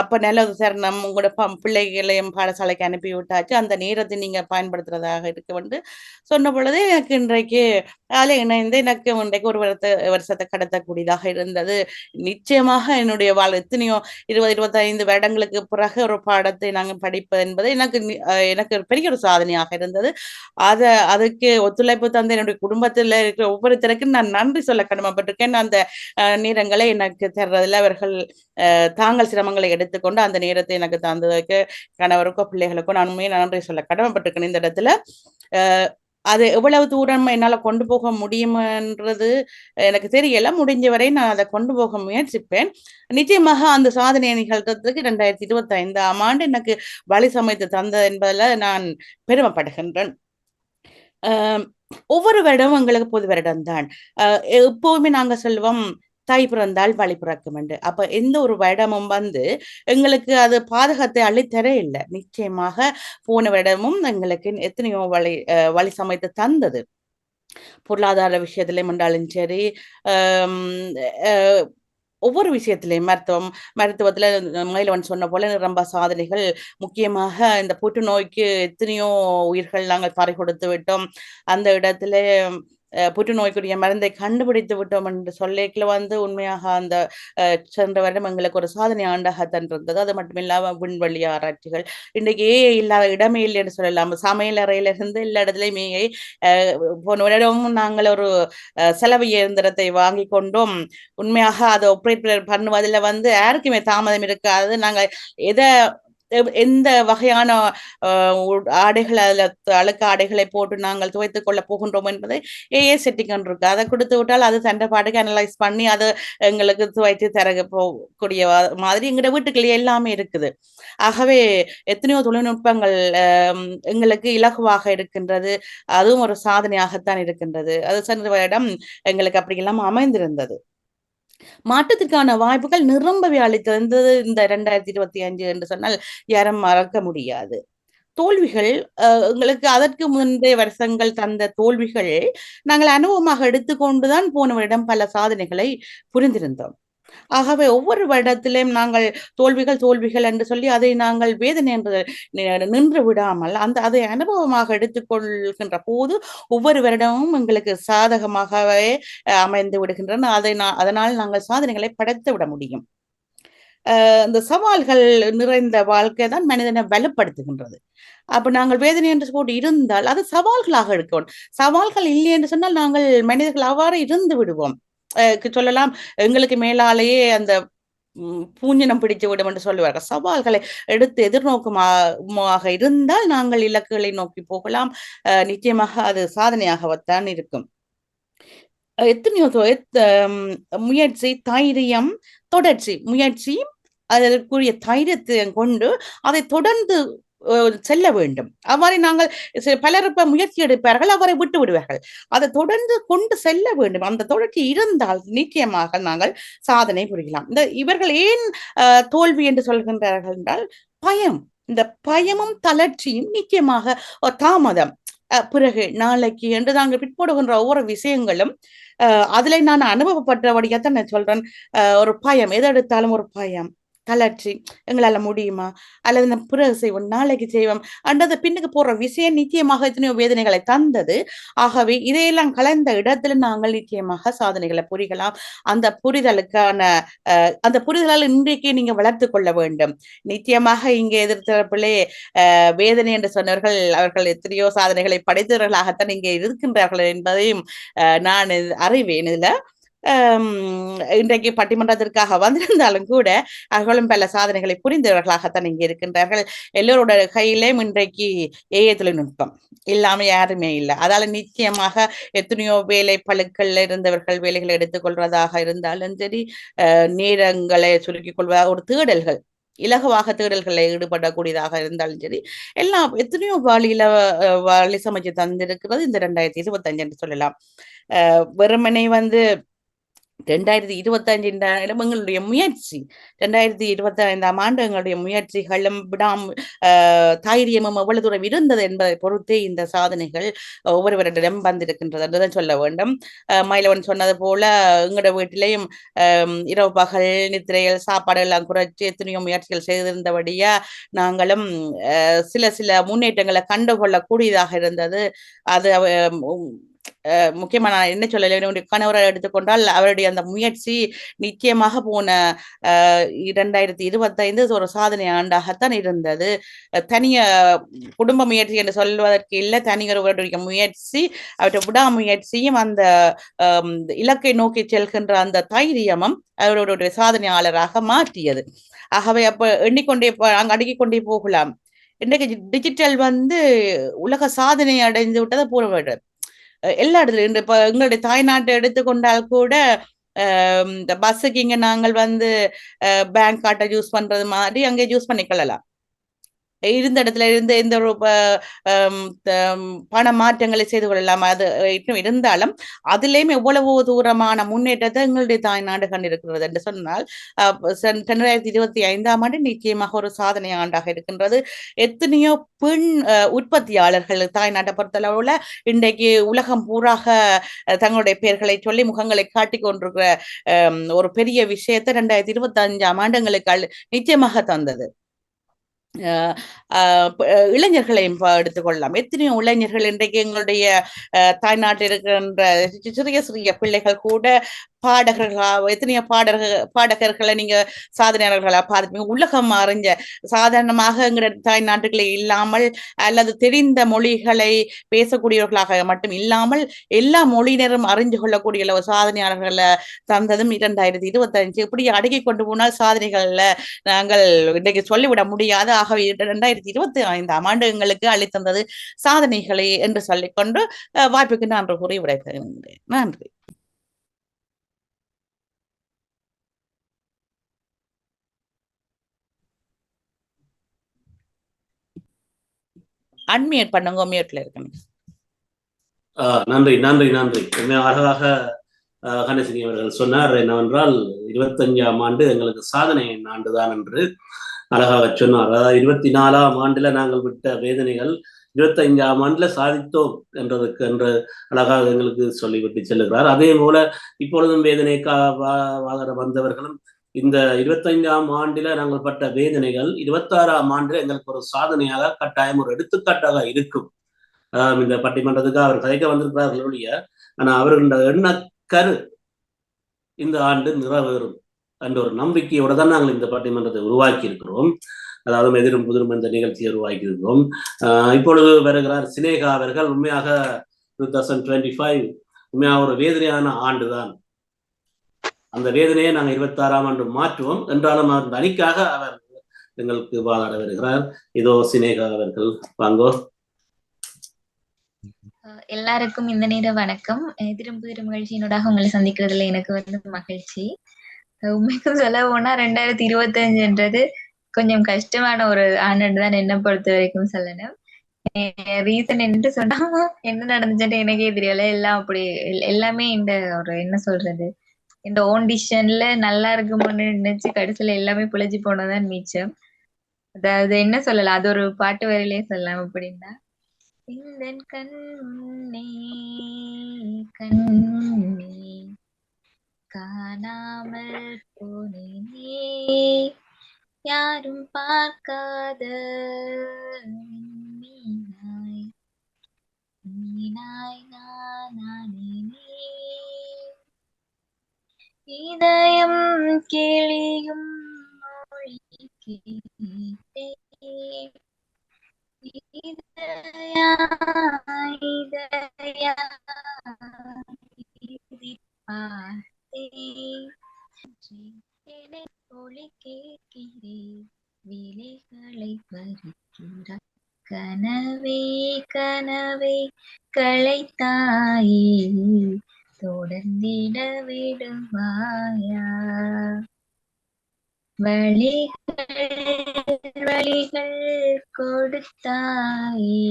[SPEAKER 4] அப்ப நல்லது சார், உங்களோட பிள்ளைகளையும் பாடசாலைக்கு அனுப்பி விட்டாச்சு, அந்த நேரத்தை நீங்க பயன்படுத்துறதாக இருக்கு வந்து சொன்ன பொழுது எனக்கு இன்றைக்கு அதில் இணைந்து எனக்கு இன்றைக்கு ஒரு வருஷத்தை கடத்தக்கூடியதாக இருந்தது. நிச்சயமாக என்னுடைய எத்தனையோ 20-25 வருடங்களுக்கு பிறகு ஒரு பாடத்தை நாங்கள் படிப்பது என்பது எனக்கு பெரிய ஒரு சாதனையாக இருந்தது. அதுக்கு ஒத்துழைப்பு தந்த என்னுடைய குடும்பத்தில் இருக்கிற ஒவ்வொருத்தருக்கும் நான் நன்றி சொல்ல கடமைப்பட்டிருக்கேன். அந்த நேரங்களை எனக்கு தர்றதில் அவர்கள் தாங்கள் சிரமங்களை எடுத்துக்கொண்டு அந்த நேரத்தை எனக்கு தந்ததுக்கு கணவருக்கோ பிள்ளைகளுக்கோ நான் உண்மையை நன்றி சொல்ல கடமைப்பட்டிருக்கேன். இந்த இடத்துல அது எவ்வளவு தூரம் என்னால கொண்டு போக முடியுமன்றது எனக்கு தெரியல. முடிஞ்ச வரை நான் அதை கொண்டு போக முயற்சிப்பேன். நிச்சயமாக அந்த சாதனையை நிகழ்த்துறதுக்கு 2025ஆம் ஆண்டு எனக்கு வழி சமைத்து தந்தது என்பதில் நான் பெருமைப்படுகின்றேன். ஒவ்வொரு வருடம் எங்களுக்கு பொது வருடம் தான். எப்பவுமே நாங்க சொல்லுவோம், தாய் பிறந்தால் வழி பிறக்கும் என்று. அப்ப எந்த ஒரு வருடமும் எங்களுக்கு அது பாதகத்தை அள்ளித்தர இல்லை. நிச்சயமாக போன வருடமும் எங்களுக்கு எத்தனையோ வழி சமைத்து தந்தது. பொருளாதார விஷயத்திலே என்றாலும் சரி, ஒவ்வொரு விஷயத்திலையும் மருத்துவத்துல மயிலவன் சொன்ன போல ரொம்ப சாதனைகள். முக்கியமாக இந்த புற்றுநோய்க்கு எத்தனையோ உயிர்கள் நாங்கள் பறி கொடுத்து விட்டோம். அந்த இடத்துல புற்றுநோய்க்குரிய மருந்தை கண்டுபிடித்து விட்டோம் என்று சொல்லிக்கல உண்மையாக அந்த சென்ற வருடம் எங்களுக்கு ஒரு சாதனை ஆண்டாக தந்திருந்தது. அது மட்டும் இல்லாம விண்வெளி ஆராய்ச்சிகள் இன்றைக்கு இல்லாத இடமே இல்லை என்று சொல்லலாம். சமையல் அறையிலிருந்து எல்லா இடத்துலையும் போன வருடமும் நாங்கள் ஒரு செலவு இயந்திரத்தை வாங்கி கொண்டோம். உண்மையாக அதை ஆப்ரேட் பண்ணுவதில் யாருக்குமே தாமதம் இருக்காது. நாங்கள் எதை எந்த வகையான ஆடைகள் அதில் அழுக்கு ஆடைகளை போட்டு நாங்கள் துவைத்துக் கொள்ள போகின்றோம் என்பதை ஏஏ செட்டிங் இருக்கு. அதை கொடுத்து விட்டால் அது தண்டை பாட்டுக்கு அனலைஸ் பண்ணி அது எங்களுக்கு துவைத்து தர போகக்கூடிய மாதிரி எங்களோட வீட்டுக்குள்ளேயே எல்லாமே இருக்குது. ஆகவே எத்தனையோ தொழில்நுட்பங்கள் எங்களுக்கு இலகுவாக இருக்கின்றது. அதுவும் ஒரு சாதனையாகத்தான் இருக்கின்றது. அது சென்ற வருடம் எங்களுக்கு அப்படி எல்லாம் அமைந்திருந்தது. மாற்றத்திற்கான வாய்ப்புகள் நிரம்பவே அளித்திருந்தது இந்த 2025 என்று சொன்னால் யாரும் மறக்க முடியாது. தோல்விகள் எங்களுக்கு அதற்கு முந்தைய வருஷங்கள் தந்த தோல்விகள் நாங்கள் அனுபவமாக எடுத்துக்கொண்டுதான் போன வருடம் பல சாதனைகளை புரிந்திருந்தோம். ஆகவே ஒவ்வொரு வருடத்திலும் நாங்கள் தோல்விகள் என்று சொல்லி அதை நாங்கள் வேதனை என்று நின்று விடாமல் அதை அனுபவமாக எடுத்துக்கொள்கின்ற போது ஒவ்வொரு வருடமும் எங்களுக்கு சாதகமாகவே அமைந்து விடுகின்றன. அதனால் நாங்கள் சாதனைகளை படைத்து விட முடியும். இந்த சவால்கள் நிறைந்த வாழ்க்கை தான் மனிதனை வலுப்படுத்துகின்றது. அப்ப நாங்கள் வேதனை என்று போட்டு இருந்தால் அது சவால்களாக இருக்கணும். சவால்கள் இல்லை என்று சொன்னால் நாங்கள் மனிதர்கள் அவ்வாறு இருந்து விடுவோம். சொல்லலாம் எங்களுக்கு மேலாலேயே அந்த பூஞ்சினம் பிடித்து விடும் என்று சொல்லுவார்கள். சவால்களை எடுத்து எதிர்நோக்கமாக இருந்தால் நாங்கள் இலக்குகளை நோக்கி போகலாம். நிச்சயமாக அது சாதனையாகத்தான் இருக்கும். எத்தனையோ முயற்சி, தைரியம், தொடர்ச்சி முயற்சி, அதற்குரிய தைரியத்தை கொண்டு அதை தொடர்ந்து செல்ல வேண்டும். அவ்வாறு நாங்கள் பலர் முயற்சி எடுப்பார்கள், அவரை விட்டு விடுவார்கள். அதை தொடர்ந்து கொண்டு செல்ல வேண்டும். அந்த தொடர்ச்சி இருந்தால் நிச்சயமாக நாங்கள் சாதனை புரியலாம். இவர்கள் ஏன் தோல்வி என்று சொல்கின்றார்கள் என்றால் பயம். இந்த பயமும் தளர்ச்சியும் நிச்சயமாக தாமதம், பிறகு நாளைக்கு என்று நாங்கள் பிற்படுகின்ற ஒவ்வொரு விஷயங்களும் அதுல நான் அனுபவப்பட்டபடியாத்தான் நான் சொல்றேன். ஒரு பயம், எதை எடுத்தாலும் ஒரு பயம், தளர்ச்சி, எங்களால முடியுமா, அல்லது நம்ம பிறகு செய்வோம், நாளைக்கு செய்வோம் அன்றதை பின்னுக்கு போடுற விஷயம் நிச்சயமாக எத்தனையோ வேதனைகளை தந்தது. ஆகவே இதையெல்லாம் கலந்த இடத்துல நாங்கள் நிச்சயமாக சாதனைகளை புரிக்கலாம். அந்த புரிதலுக்கான அந்த புரிதலால் இன்றைக்கு நீங்க வளர்த்து கொள்ள வேண்டும். நிச்சயமாக இங்கே எதிர்த்தரப்பிலே வேதனை என்று சொன்னவர்கள் அவர்கள் எத்தனையோ சாதனைகளை படைத்தவர்களாகத்தான் இங்கே இருக்கின்றார்கள் என்பதையும் நான் அறிவேன். இதுல இன்றைக்கு பட்டிமன்றத்திற்காக வந்திருந்தாலும் கூட அவர்களும் பல சாதனைகளை புரிந்தவர்களாகத்தான் இங்கே இருக்கின்றார்கள். எல்லோரோட கையிலேயும் இன்றைக்கு ஏஏ தொழில்நுட்பம் இல்லாம யாருமே இல்லை. அதால நிச்சயமாக எத்தனையோ வேலை பழுக்கள்ல இருந்தவர்கள் வேலைகளை எடுத்துக்கொள்வதாக இருந்தாலும் சரி, நேரங்களை சுருக்கிக் கொள்வதாக ஒரு தேடல்கள், இலகுவாக தேடல்களை ஈடுபடக்கூடியதாக இருந்தாலும் சரி, எல்லாம் எத்தனையோ வழி சமைச்சு தந்திருக்கிறது இந்த 2025 என்று சொல்லலாம். வெறுமனை 2025 எங்களுடைய முயற்சி, 2025ஆம் ஆண்டு எங்களுடைய முயற்சிகளும் தைரியமும் எவ்வளவு தூரம் இருந்தது என்பதை பொறுத்தே இந்த சாதனைகள் ஒவ்வொருவரிடம் வந்திருக்கின்றது என்றுதான் சொல்ல வேண்டும். மயிலவன் சொன்னது போல எங்களோட வீட்டிலையும் இரவு பகல் நித்திரைகள் சாப்பாடு எல்லாம் குறைச்சி எத்தனையோ முயற்சிகள் செய்திருந்தபடியா நாங்களும் சில முன்னேற்றங்களை கண்டுகொள்ளக்கூடியதாக இருந்தது. அது முக்கியமா நான் என்ன சொல்லல, என்னுடைய கணவரை எடுத்துக்கொண்டால் அவருடைய அந்த முயற்சி நிச்சயமாக போன 2025 ஒரு சாதனை ஆண்டாகத்தான் இருந்தது. தனிய குடும்ப முயற்சி என்று சொல்வதற்கு இல்லை, தனியொருவருடைய முயற்சி, அவருடைய விடாமுயற்சியும் அந்த இலக்கை நோக்கி செல்கின்ற அந்த தைரியமும் அவருடைய சாதனையாளராக மாற்றியது. ஆகவே அப்ப எண்ணிக்கொண்டே அங்கு அடுக்கிக்கொண்டே போகலாம். இன்றைக்கு டிஜிட்டல் உலக சாதனை அடைந்து விட்டதை போல எல்லா இடத்துலயும். இப்ப எங்களுடைய தாய்நாட்டை எடுத்துக்கொண்டால் கூட இந்த பஸ்ஸுக்கு இங்க நாங்கள் பேங்க் கார்டை யூஸ் பண்றது மாதிரி அங்கே யூஸ் பண்ணிக்கொள்ளலாம். இருந்த இடத்துல இருந்து எந்த ஒரு பண மாற்றங்களை செய்து கொள்ளலாம். அது இருந்தாலும் அதுலேயும் எவ்வளவு தூரமான முன்னேற்றத்தை எங்களுடைய தாய்நாடு கண்டிருக்கிறது என்று சொன்னால் 2025ஆம் ஆண்டு நிச்சயமாக ஒரு சாதனை ஆண்டாக இருக்கின்றது. எத்தனையோ பெண் உற்பத்தியாளர்கள் தாய்நாட்டை பொறுத்தளவுல இன்றைக்கு உலகம் பூராக தங்களுடைய பெயர்களை சொல்லி முகங்களை காட்டிக் கொண்டிருக்கிற ஒரு பெரிய விஷயத்தை 2025ஆம் ஆண்டு எங்களுக்கு நிச்சயமாக தந்தது. இளைஞர்களையும் எடுத்துக்கொள்ளலாம். எத்தனையோ இளைஞர்கள் இன்றைக்கு எங்களுடைய தாய்நாட்டில் இருக்கின்ற சிறிய சிறிய பிள்ளைகள் கூட பாடகர்களாக, எத்தனையோ பாடகர்களை நீங்க சாதனையாளர்களாக பார்ப்பீங்க. உலகம் அறிஞ்ச சாதாரணமாக எங்கிற தாய்நாட்டுகளை இல்லாமல் அல்லது தெரிந்த மொழிகளை பேசக்கூடியவர்களாக மட்டும் இல்லாமல் எல்லா மொழியினரும் அறிஞ்சு கொள்ளக்கூடிய சாதனையாளர்களை தந்ததும் 2025. இப்படி அடுக்கி கொண்டு போனால் சாதனைகள்ல நாங்கள் இன்றைக்கு சொல்லிவிட முடியாது. ஆக 2025ஆம் ஆண்டு எங்களுக்கு அளித்தந்தது சாதனைகளை என்று சொல்லிக்கொண்டு வாய்ப்புக்கு நன்றி கூறி விடைபெறுகின்றேன். நன்றி. அன்மியூட் பண்ணுங்க, மியூட்ல இருக்கணும்.
[SPEAKER 1] நன்றி நன்றி நன்றி. அழகாக கணேசினி அவர்கள் சொன்னார் என்னவென்றால் 25ஆம் ஆண்டு எங்களுக்கு சாதனை ஆண்டுதான் என்று அழகாக சொன்னார். அதாவது 24ஆம் ஆண்டுல நாங்கள் விட்ட வேதனைகள் 25ஆம் ஆண்டுல சாதித்தோம் என்றதுக்கு என்று அழகாக எங்களுக்கு சொல்லிவிட்டு செல்லுகிறார். அதே போல இப்பொழுதும் வேதனைக்காக வந்தவர்களும் இந்த 25ஆம் ஆண்டில நாங்கள் பட்ட வேதனைகள் 26ஆம் ஆண்டு எங்களுக்கு ஒரு சாதனையாக கட்டாயம் ஒரு எடுத்துக்காட்டாக இருக்கும். இந்த பட்டிமன்றத்துக்கு அவர் கதைக்க வந்திருக்கிறார்கள் ஒழிய, ஆனா அவர்கள் எண்ணக்கரு இந்த ஆண்டு நிறைவேறும் என்ற ஒரு நம்பிக்கையோட தான் நாங்கள் இந்த பட்டிமன்றத்தை உருவாக்கி இருக்கிறோம். அதாவது எதிரும் புதிரும் இந்த நிகழ்ச்சியை உருவாக்கி இருக்கிறோம். இப்பொழுது வருகிறார் சினேகா அவர்கள். உண்மையாக 2025 உண்மையாக ஒரு வேதனையான ஆண்டுதான். அந்த வேதனையை நாங்கள் 26ஆம் ஆண்டு மாற்றுவோம் என்றாலும் அந்த அணிக்காக அவர் எங்களுக்கு வாதாட வருகிறார். இதோ சினேகா அவர்கள், வாங்கோ.
[SPEAKER 5] எல்லாருக்கும் இந்த நேர வணக்கம். எதிரும் புதிரும் நிகழ்ச்சியினூடாக உங்களை சந்திக்கிறதுல எனக்கு மகிழ்ச்சி. உண்மைக்கும் சொல்ல போனா 2025ன்றது கொஞ்சம் கஷ்டமான ஒரு ஆண்டு தான் என்ன பொறுத்த வரைக்கும் சொல்லணும். ரீசன் என்னட்டு சொன்னா என்ன நடந்துச்சுன்னு எனக்கே தெரியல. எல்லாம் அப்படி எல்லாமே இந்த ஒரு என்ன சொல்றது, இந்த ஓன் டிசிஷன்ல நல்லா இருக்கும்னு நினைச்சு கடைசியில எல்லாமே பிழைச்சு போனதான் மிச்சம். அதாவது என்ன சொல்லலாம், அது ஒரு பாட்டு வரையிலே சொல்லலாம். அப்படின்னா, இந்தன் கண்ணே கண்ணே காணாமல் போனேனே, யாரும் பார்க்காத மீனாய் மீனாய் நானேனே, இதயம் கிளியும் மொழி கேட்டேன், இதயா இதயா ஒளி கேட்கிறேன், விலைகளை பறிக்கிறார், கனவே கனவே களைத்தாயே, தொடர்ந்திட விடுவாயா, வழிகள் கொடுத்தாயே,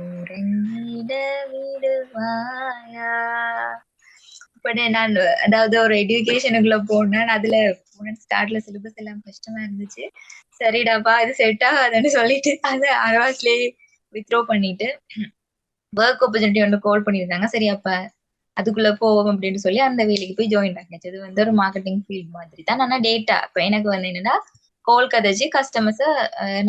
[SPEAKER 5] உறங்கிட விடுவாயா. இப்படி நான் அதாவது ஒரு எஜுகேஷனுக்குள்ள போனேன். அதுல ஸ்டார்ட்ல சிலபஸ் எல்லாம் கஷ்டமா இருந்துச்சு. சரிடாப்பா இது செட் ஆகாதுன்னு சொல்லிட்டு அதை அட்வான்ஸ்லயே வித்ரோ பண்ணிட்டு ஒர்க் ஆப்பர்ச்சுனிட்டி ஒன்று கால் பண்ணியிருந்தாங்க. சரி அப்ப அதுக்குள்ள போவோம் அப்படின்னு சொல்லி அந்த வேலைக்கு போய் ஜாயின் ஆகிச்சு. அது வந்து ஒரு மார்க்கெட்டிங் ஃபீல்ட் மாதிரி தான். ஆனா டேட்டா இப்ப எனக்கு வந்து என்னன்னா கால் கதைச்சு கஸ்டமர்ஸை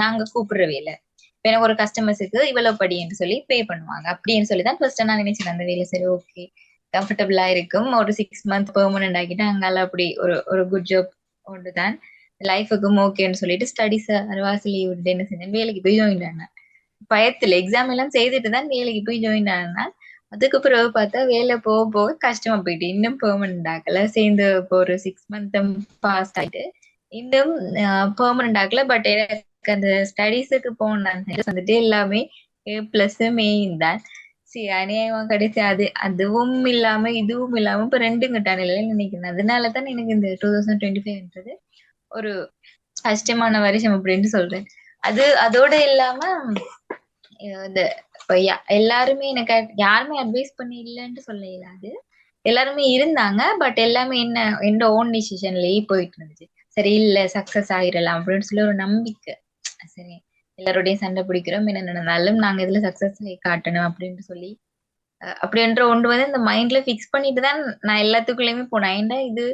[SPEAKER 5] நாங்க கூப்பிடுற வேலை. இப்ப எனக்கு ஒரு கஸ்டமர்ஸுக்கு இவ்வளவு படின்னு சொல்லி பே பண்ணுவாங்க அப்படின்னு சொல்லி தான் ஃபர்ஸ்ட் நான் நினைச்சேன் அந்த வேலை. சரி ஓகே கம்ஃபர்டபுளா இருக்கும், ஒரு 6 month பெர்மனன்ட் ஆகிட்டு அங்கால அப்படி ஒரு குட் ஜாப் ஒன்று தான் லைஃபுக்கும் ஓகேன்னு சொல்லிட்டு ஸ்டடிஸ் அரவாசி விட்டு என்ன செஞ்சேன், வேலைக்கு போய் ஜாயின் ஆனேன். பயத்துல எக்ஸாம் எல்லாம் செய்துட்டு தான் வேலைக்கு போய் ஜாயின் ஆனேன். அதுக்கு பிறகு பார்த்தா வேலை போக போக கஷ்டமா போயிட்டு இன்னும் பெர்மனன்ட் ஆகல. சேர்ந்து இப்போ ஒரு 6 month பாஸ் ஆயிட்டு இன்னும் பெர்மனன்ட் ஆகல. பட் எனக்கு அந்த ஸ்டடீஸுக்கு போனேன் வந்துட்டு எல்லாமே A+ மெயின் தான். சரி அநியாயமா கிடைச்சி அதுவும் இல்லாம இதுவும் இல்லாம இப்ப ரெண்டும் கட்டான நினைக்கிறேன். அதனாலதான் எனக்கு இந்த 2025ன்றது ஒரு கஷ்டமான வருஷம் அப்படின்னு சொல்றேன். அதோட இல்லாம இந்த எல்லாருமே எனக்கு யாருமே அட்வைஸ் பண்ணி இல்லைன்னு சொல்ல இயலாது. எல்லாருமே இருந்தாங்க. பட் எல்லாமே என்ன ஓன் டிசிஷன்லயே போயிட்டு இருந்துச்சு. சரி இல்ல சக்சஸ் ஆயிரலாம் அப்படின்னு சொல்லி ஒரு நம்பிக்கை. சரி எல்லாரோடையும் சண்டை பிடிக்கிறோம், என்ன நடந்தாலும் நாங்க இதுல சக்சஸ் காட்டணும் அப்படின்னு சொல்லி அப்படின்ற ஒன்று வந்து இந்த மைண்ட்ல பிக்ஸ் பண்ணிட்டு தான் நான் எல்லாத்துக்குள்ளயுமே போனேன். ஏன்டா இது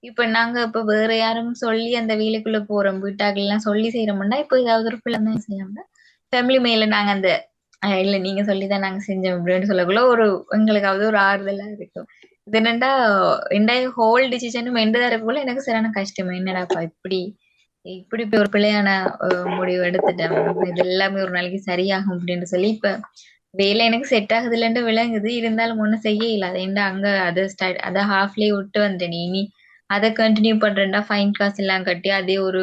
[SPEAKER 5] இப்ப நாங்க இப்ப வேற யாரும் சொல்லி அந்த வேலைக்குள்ள போறோம், வீட்டாக்கள் எல்லாம் சொல்லி செய்யறோம்னா இப்போ ஏதாவது ஒரு பிள்ளை தான் செய்யாம ஃபேமிலி மேல நாங்க அந்த இல்ல நீங்க சொல்லிதான் நாங்க செஞ்சோம் அப்படின்னு சொல்லக்குள்ள ஒரு எங்களுக்காவது ஒரு ஆறுதலா இருக்கும். இது என்னண்டா ஹோல் டிசிஷனும் எண்டதா இருக்கக்குள்ள எனக்கு சரியான கஷ்டம். என்னடாப்பா இப்படி ஒரு பிள்ளையான முடிவு எடுத்துட்டேன், இது எல்லாமே ஒரு நாளைக்கு சரியாகும் அப்படின்னு சொல்லி இப்ப வேலை எனக்கு செட் ஆகுது இல்லைன்னு விளங்குது. இருந்தாலும் ஒண்ணும் செய்ய இல்லாத ஏன்டா அங்க அதை ஹாஃப்லயே விட்டு வந்துட்டேன். இனி அதை கண்டினியூ பண்றேன்டா ஃபைன் காசு எல்லாம் கட்டி அதே ஒரு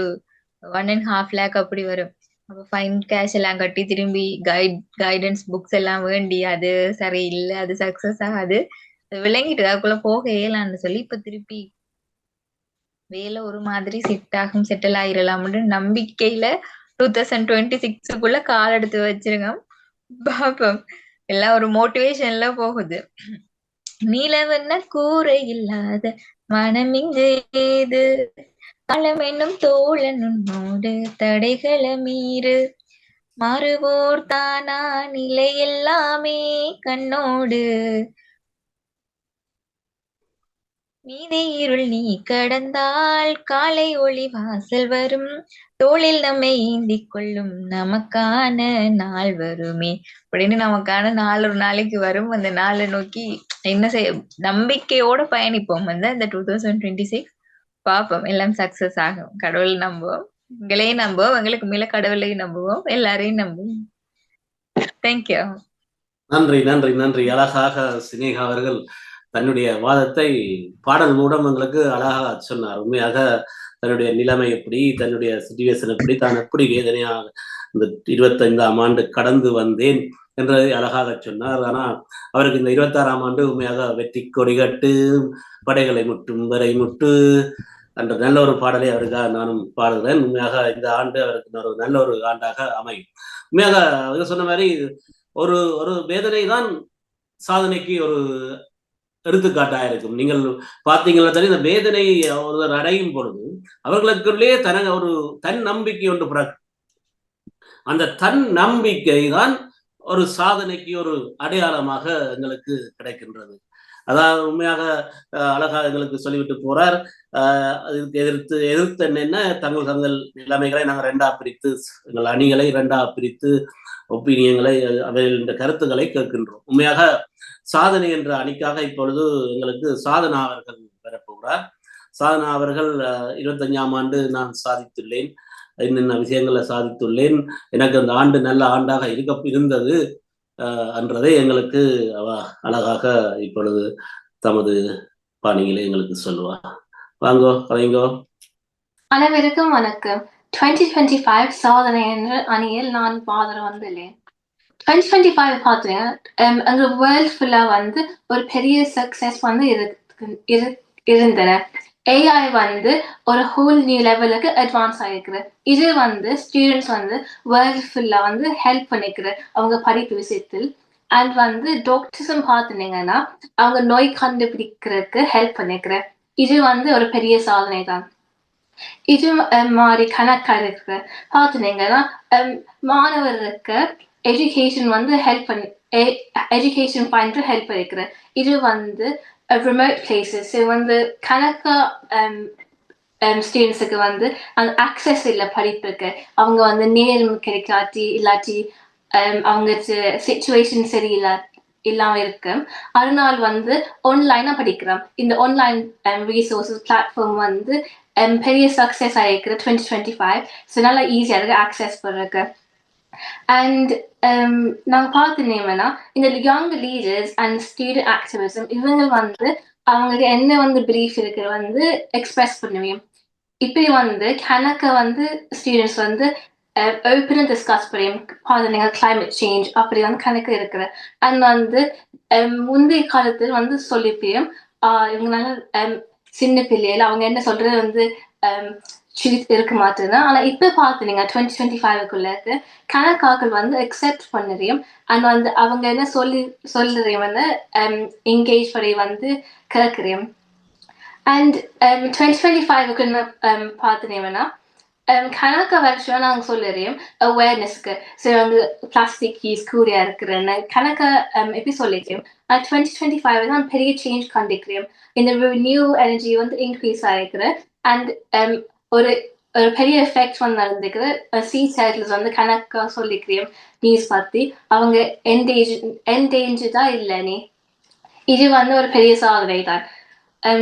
[SPEAKER 5] 1.5 lakh அப்படி வரும். அப்ப ஃபைன் கேஷ் எல்லாம் கட்டி திரும்பி கைடன்ஸ் புக்ஸ் எல்லாம் வேண்டி அது சரியில்லை, அது சக்சஸ் ஆகாது, விளங்கிட்டு அதுக்குள்ள போக இயலான்னு சொல்லி இப்ப திருப்பி வேலை ஒரு மாதிரி செட்டில் ஆயிரலாம்னு நம்பிக்கையில 2026க்குள்ள கால் எடுத்து வச்சிருங்க. பாப்போம். எல்லாம் ஒரு மோட்டிவேஷன்ல போகுது. நிலவென்ன கூரை இல்லாத மனம் இங்கு ஏது, காலம் என்னும் தோழன் உன்னோடு தடைகளை மீறு, மாறுவோர் தானா நிலை எல்லாமே கண்ணோடு, மீதி இருள் நீ கடந்தால் காலை ஒளி வாசல் வரும், தோளில் நம்மை ஏந்திக் கொள்ளும் நமக்கான நாள் வருமே அப்படின்னு நமக்கான நாள் ஒரு நாளைக்கு வரும். அந்த நாளை நோக்கி என்ன செய்ய நம்பிக்கையோட பயணிப்போம். வந்து இந்த 2026 பார்ப்போம், எல்லாம் சக்சஸ் ஆகும். கடவுள் நம்புவோம், எங்களையும் நம்புவோம், எங்களுக்கு மேல கடவுளையும் நம்புவோம், எல்லாரையும் நம்புவோம். தேங்க்யூ.
[SPEAKER 1] நன்றி நன்றி நன்றி. அழகாக சினேகா அவர்கள் தன்னுடைய வாதத்தை பாடல் மூலம் எங்களுக்கு அழகாக சொன்னார். உண்மையாக தன்னுடைய நிலைமை எப்படி, தன்னுடைய சிச்சுவேஷன் எப்படி, தான் எப்படி வேதனையாக இந்த 25ஆம் ஆண்டு கடந்து வந்தேன் என்றதை அழகாக சொன்னார். ஆனால் அவருக்கு இந்த 26ஆம் ஆண்டு உண்மையாக வெற்றி கொடி கட்டு படைகளை முட்டும் வரை முட்டு என்ற நல்ல ஒரு பாடலை அவருக்காக நானும் பாடுகிறேன். உண்மையாக இந்த ஆண்டு அவருக்கு ஒரு நல்ல ஒரு ஆண்டாக அமையும். உண்மையாக அவர் சொன்ன மாதிரி ஒரு ஒரு வேதனை தான் சாதனைக்கு ஒரு எடுத்துக்காட்டாக இருக்கும். நீங்கள் பார்த்தீங்கன்னா சரி, இந்த வேதனை ஒருவர் அடையும் பொழுது அவர்களுக்குள்ளே ஒரு தன் நம்பிக்கை ஒன்று பிறகு அந்த தன் நம்பிக்கை தான் ஒரு சாதனைக்கு ஒரு அடையாளமாக எங்களுக்கு கிடைக்கின்றது. அதாவது உண்மையாக அழகா எங்களுக்கு சொல்லிவிட்டு போறார். எதிர்த்து என்னென்ன தங்கள் நிலைமைகளை நாங்கள் ரெண்டா பிரித்து, எங்கள் அணிகளை ரெண்டா பிரித்து ஒப்பீனியங்களை அவைகளின் கருத்துக்களை கேட்கின்றோம். உண்மையாக சாதனை என்ற அணிக்காக இப்பொழுது எங்களுக்கு சாதனா அவர்கள் வரப்போகிறார். சாதனா அவர்கள் 25ஆம் ஆண்டு நான் சாதித்துள்ளேன், என்னென்ன விஷயங்களை சாதித்துள்ளேன், எனக்கு அந்த ஆண்டு நல்ல ஆண்டாக இருந்தது என்றதை எங்களுக்கு அவ அழகாக இப்பொழுது தமது பாணியிலே எங்களுக்கு சொல்லுவார். வாங்கோ கலைங்கோ.
[SPEAKER 6] அனைவருக்கும் வணக்கம். 2025 சாதனை என்ற அணியில் நான் பாதர் வந்துள்ளேன். 2025 பார்த்தீங்கன்னா எங்க வேர்ல்ட் ஃபுல்லா வந்து ஒரு பெரிய சக்சஸ் வந்து இருந்தன. AI வந்து ஒரு ஹோல் நியூ லெவலுக்கு அட்வான்ஸ் ஆகிருக்குது. இது வந்து ஸ்டூடெண்ட்ஸ் வந்து வேர்ல்ட் ஃபுல்லா வந்து ஹெல்ப் பண்ணிக்குது அவங்க படிப்பு விஷயத்தில். அண்ட் வந்து டாக்டர்ஸும் பார்த்தீங்கன்னா அவங்க நோய் கண்டுபிடிக்கிறதுக்கு ஹெல்ப் பண்ணிக்குது. இது வந்து ஒரு பெரிய சாதனை தான். இது மாதிரி கணக்காக இருக்கு பார்த்தீங்கன்னா மாணவருக்கு எஜுகேஷன் வந்து எஜுகேஷன் பாயிண்ட் ஹெல்ப் பண்ணிக்குது. இது வந்து ரிமோட் பிளேசஸ் வந்து கணக்கா ஸ்டூடெண்ட்ஸுக்கு வந்து அந்த ஆக்சஸ் இல்லை படிப்புக்கு, அவங்க வந்து நேரம் கிடைக்காட்டி இல்லாட்டி அவங்க சிச்சுவேஷன் சரியில்லை இல்லாம இருக்கு. அதனால வந்து ஆன்லைனா படிக்கிறோம். இந்த ஆன்லைன் ரிசோர்சஸ் பிளாட்ஃபார்ம் வந்து பெரிய சக்சஸ் ஆகிருக்கு 2025. ஸோ நல்லா ஈஸியா இருக்கு ஆக்சஸ் பண்றதுக்கு. அண்ட் நாங்கள் பார்த்தீங்கன்னா இந்த young leaders and student activism இவங்க வந்து அவங்களுக்கு என்ன வந்து பிரீஃப் இருக்கு வந்து எக்ஸ்பிரஸ் பண்ணுவேன். இப்படி வந்து கணக்க வந்து ஸ்டூடெண்ட்ஸ் வந்து ஓப்பனாக டிஸ்கஸ் பண்ணுவேன். பார்த்தீங்கன்னா கிளைமேட் சேஞ்ச் அப்படி வந்து கணக்கு இருக்குது. அண்ட் வந்து முந்தைய காலத்தில் வந்து சொல்லிப்பேன் இவங்களால சின்ன பிள்ளைகள் அவங்க என்ன சொல்றது வந்து இருக்க மாட்டேன்னா. ஆனா இப்ப பாத்தீங்கன்னா 2025க்குள்ள கணக்காக்கள் வந்து அக்செப்ட் பண்ணுறேன். அண்ட் வந்து அவங்க என்ன சொல்லுறேன் வந்து என்கேஜ் பண்ணி வந்து கேட்கிறேன். அண்ட் 2025க்கு பார்த்தீங்கன்னா கணக்க வருஷம் நாங்கள் சொல்லுறேன் அவேர்னஸ்க்கு. ஸோ வந்து பிளாஸ்டிக் யூஸ் கூடியா இருக்கிறேன்னு கணக்க எப்படி சொல்லிக்கிறேன். 2025 தான் பெரிய சேஞ்ச் கண்டிக்கிறேன். இந்த நியூ எனர்ஜி வந்து இன்க்ரீஸ் ஆகிருக்குது. அண்ட் ஒரு பெரிய எஃபெக்ட் வந்து நடந்துக்குது. சைட்ல வந்து கணக்கா சொல்லிக்கிறேன் நியூஸ் பத்தி. அவங்க என்டேஞ்சர்டா இல்லை நீ. இது வந்து ஒரு பெரிய சாதனை தான்.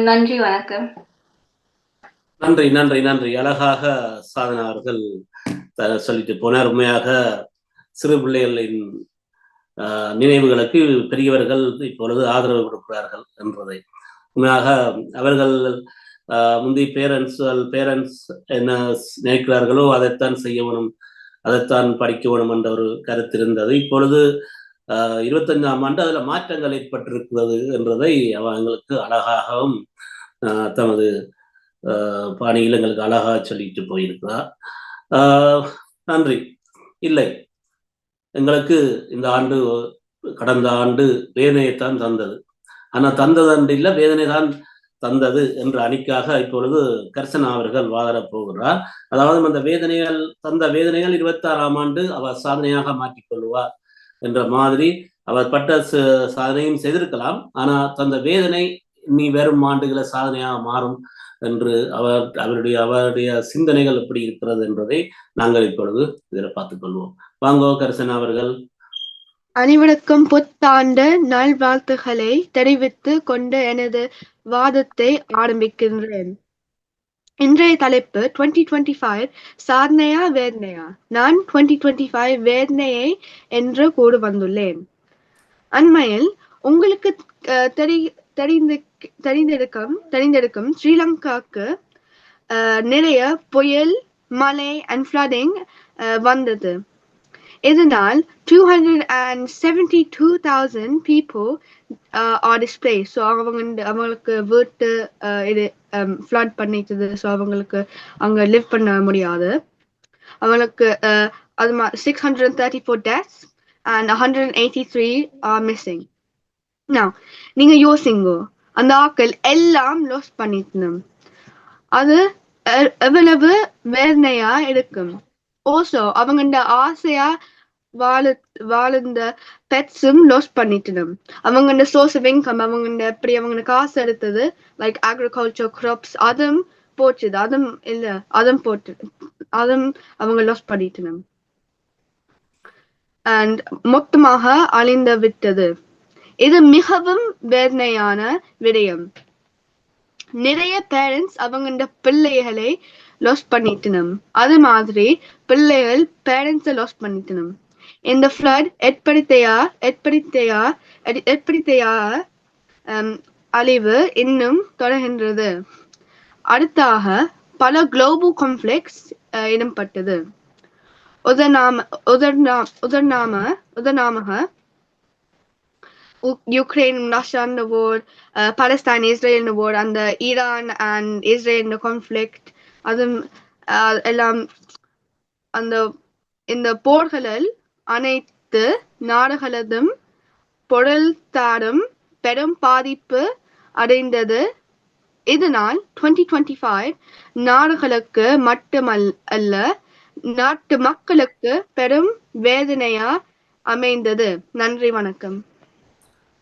[SPEAKER 6] நன்றி, வணக்கம்.
[SPEAKER 1] நன்றி நன்றி நன்றி. அழகாக சாதனா அவர்கள் சொல்லிட்டு போனார். உண்மையாக சிறு பிள்ளைகளின் நினைவுகளுக்கு பெரியவர்கள் இப்பொழுது ஆதரவு கொடுக்கிறார்கள் என்பதை உண்மையாக அவர்கள் முந்தைய பேரண்ட்ஸ் என்ன நினைக்கிறார்களோ அதைத்தான் செய்ய வேணும், அதைத்தான் படிக்க வேணும் என்ற ஒரு கருத்து இருந்தது. இப்பொழுது 25ஆம் ஆண்டு அதுல மாற்றங்கள் ஏற்பட்டிருக்கிறது என்றதை அவங்களுக்கு அழகாகவும் தமது பாணியில் எங்களுக்கு அழகாக சொல்லிட்டு போயிருக்கிறார். நன்றி. இல்லை, எங்களுக்கு இந்த ஆண்டு கடந்த ஆண்டு வேதனையைத்தான் தந்தது. ஆனா தந்தது அன்று இல்லை, வேதனை தான் தந்தது என்ற அணிக்காக இப்பொழுது கர்சனா அவர்கள் வாதரப் போகிறார். அதாவது அந்த வேதனைகள் தந்த வேதனைகள் 26ஆம் ஆண்டு அவர் சாதனையாக மாற்றிக்கொள்வார் என்ற மாதிரி அவர் பட்ட சாதனையும் செய்திருக்கலாம். ஆனா தந்த வேதனை இனி வரும் ஆண்டுகள சாதனையாக மாறும் என்று அவருடைய சிந்தனைகள் எப்படி இருக்கிறது என்பதை நாங்கள் இப்பொழுது இதில் பார்த்துக் கொள்வோம். வாங்கோ கர்சனா அவர்கள்.
[SPEAKER 7] அனைவருக்கும் புத்தாண்டு நல்வாழ்த்துக்களை தெரிவித்து கொண்டு எனது வாதத்தை ஆரம்பிக்கின்றேன். இன்றைய தலைப்பு 2025 சாதனையா வேதனையா? நான் 2025 வேதனையை என்று கூற வந்துள்ளேன். அண்மையில் உங்களுக்கு தெரிந்திருக்கும் ஸ்ரீலங்காவுக்கு நிறைய புயல், மழை அண்ட் ஃப்ளட்டிங் வந்தது. இதனால் 272,000 people are displaced. So அவங்களுக்கு வீட்டு இது ஃப்ளட் பண்ணிட்டது. ஸோ அவங்களுக்கு அங்க லிவ் பண்ண முடியாது. அவங்களுக்கு அது 634 deaths and 183 are missing. Now நீங்க யோசிங்க, அந்த ஆக்கள் எல்லாம் லாஸ் பண்ணிட்டோம், அது எவ்வளவு வேதனையா இருக்கும். ஓசோ அவங்க ஆசையா வாழ்ந்த பெட்ஸும் லாஸ் பண்ணிட்டோம். அவங்க சோர்ஸ் ஆஃப் இன்கம், அவங்க எப்படி அவங்க காசு எடுத்தது லைக் அக்ரிகல்ச்சர் கிராப்ஸ் அதுவும் போச்சுது. அதுவும் இல்ல, அதுவும் அவங்க லாஸ் பண்ணிட்டோம் அண்ட் மொத்தமாக அழிந்து விட்டது. இது மிகவும் வேதனையான விடயம். நிறைய பேரண்ட்ஸ் அவங்க பிள்ளைகளை லாஸ் பண்ணிட்டோம். அது மாதிரி பிள்ளைகள் பேரண்ட்ஸை லாஸ் பண்ணிட்டோம். இந்த ஃப்ளட் ஏற்படுத்திய அழிவு இன்னும் தொடர்கின்றது. அடுத்தாக பல குளோபல் கான்ஃப்ளிக்ட்ஸ் இடம்பட்டது. உதாரணமாக Ukraine Russia war, Palestine Israel war, அந்த ஈரான் அண்ட் இஸ்ரேல் கான்ஃப்ளிக்ட், அது எல்லாம் இந்த போர்களில் அனைத்து நாடுகளதும் பொருளாதாரம் பெரும் பாதிப்பு அடைந்தது. இதனால் 2025 நாடுகளுக்கு மட்டுமல்ல, நாட்டு மக்களுக்கு பெரும் வேதனையா அமைந்தது. நன்றி, வணக்கம்.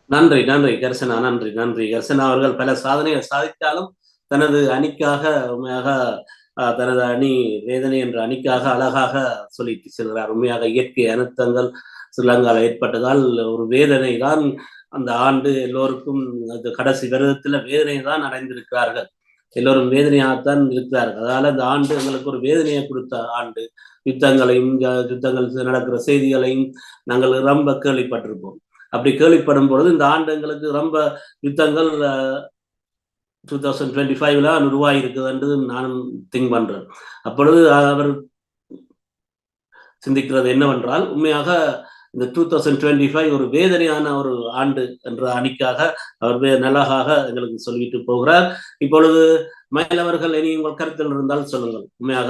[SPEAKER 1] நன்றி கர்சனா. நன்றி கர்சனா அவர்கள் பல சாதனைகள் சாதித்தாலும் தனது அணிக்காக உண்மையாக தனது அணி வேதனை என்ற அணிக்காக அழகாக சொல்லிட்டு செல்கிறார். உண்மையாக இயற்கை அனர்த்தங்கள் ஸ்ரீலங்காவில் ஏற்பட்டதால் ஒரு வேதனை தான் அந்த ஆண்டு எல்லோருக்கும். அது கடைசி விரதத்துல வேதனை தான் அடைந்திருக்கிறார்கள். எல்லோரும் வேதனையாகத்தான் இருக்கிறார்கள். அதனால இந்த ஆண்டு எங்களுக்கு ஒரு வேதனையை கொடுத்த ஆண்டு. யுத்தங்கள் நடக்கிற செய்திகளையும் நாங்கள் ரொம்ப கேள்விப்பட்டிருப்போம். அப்படி கேள்விப்படும் பொழுது இந்த ஆண்டு எங்களுக்கு ரொம்ப யுத்தங்கள் 2025 உருவாகிருக்குது என்று நானும் திங்க் பண்றேன். அப்பொழுது அவர் சிந்திக்கிறது என்னவென்றால், உண்மையாக இந்த 2025 ஒரு வேதனையான ஒரு ஆண்டு என்ற அணிக்காக அவர் நல்லாக எங்களுக்கு சொல்லிட்டு போகிறார். இப்பொழுது மயிலவர்கள் இனி உங்கள் கருத்தில் இருந்தால் சொல்லுங்கள். உண்மையாக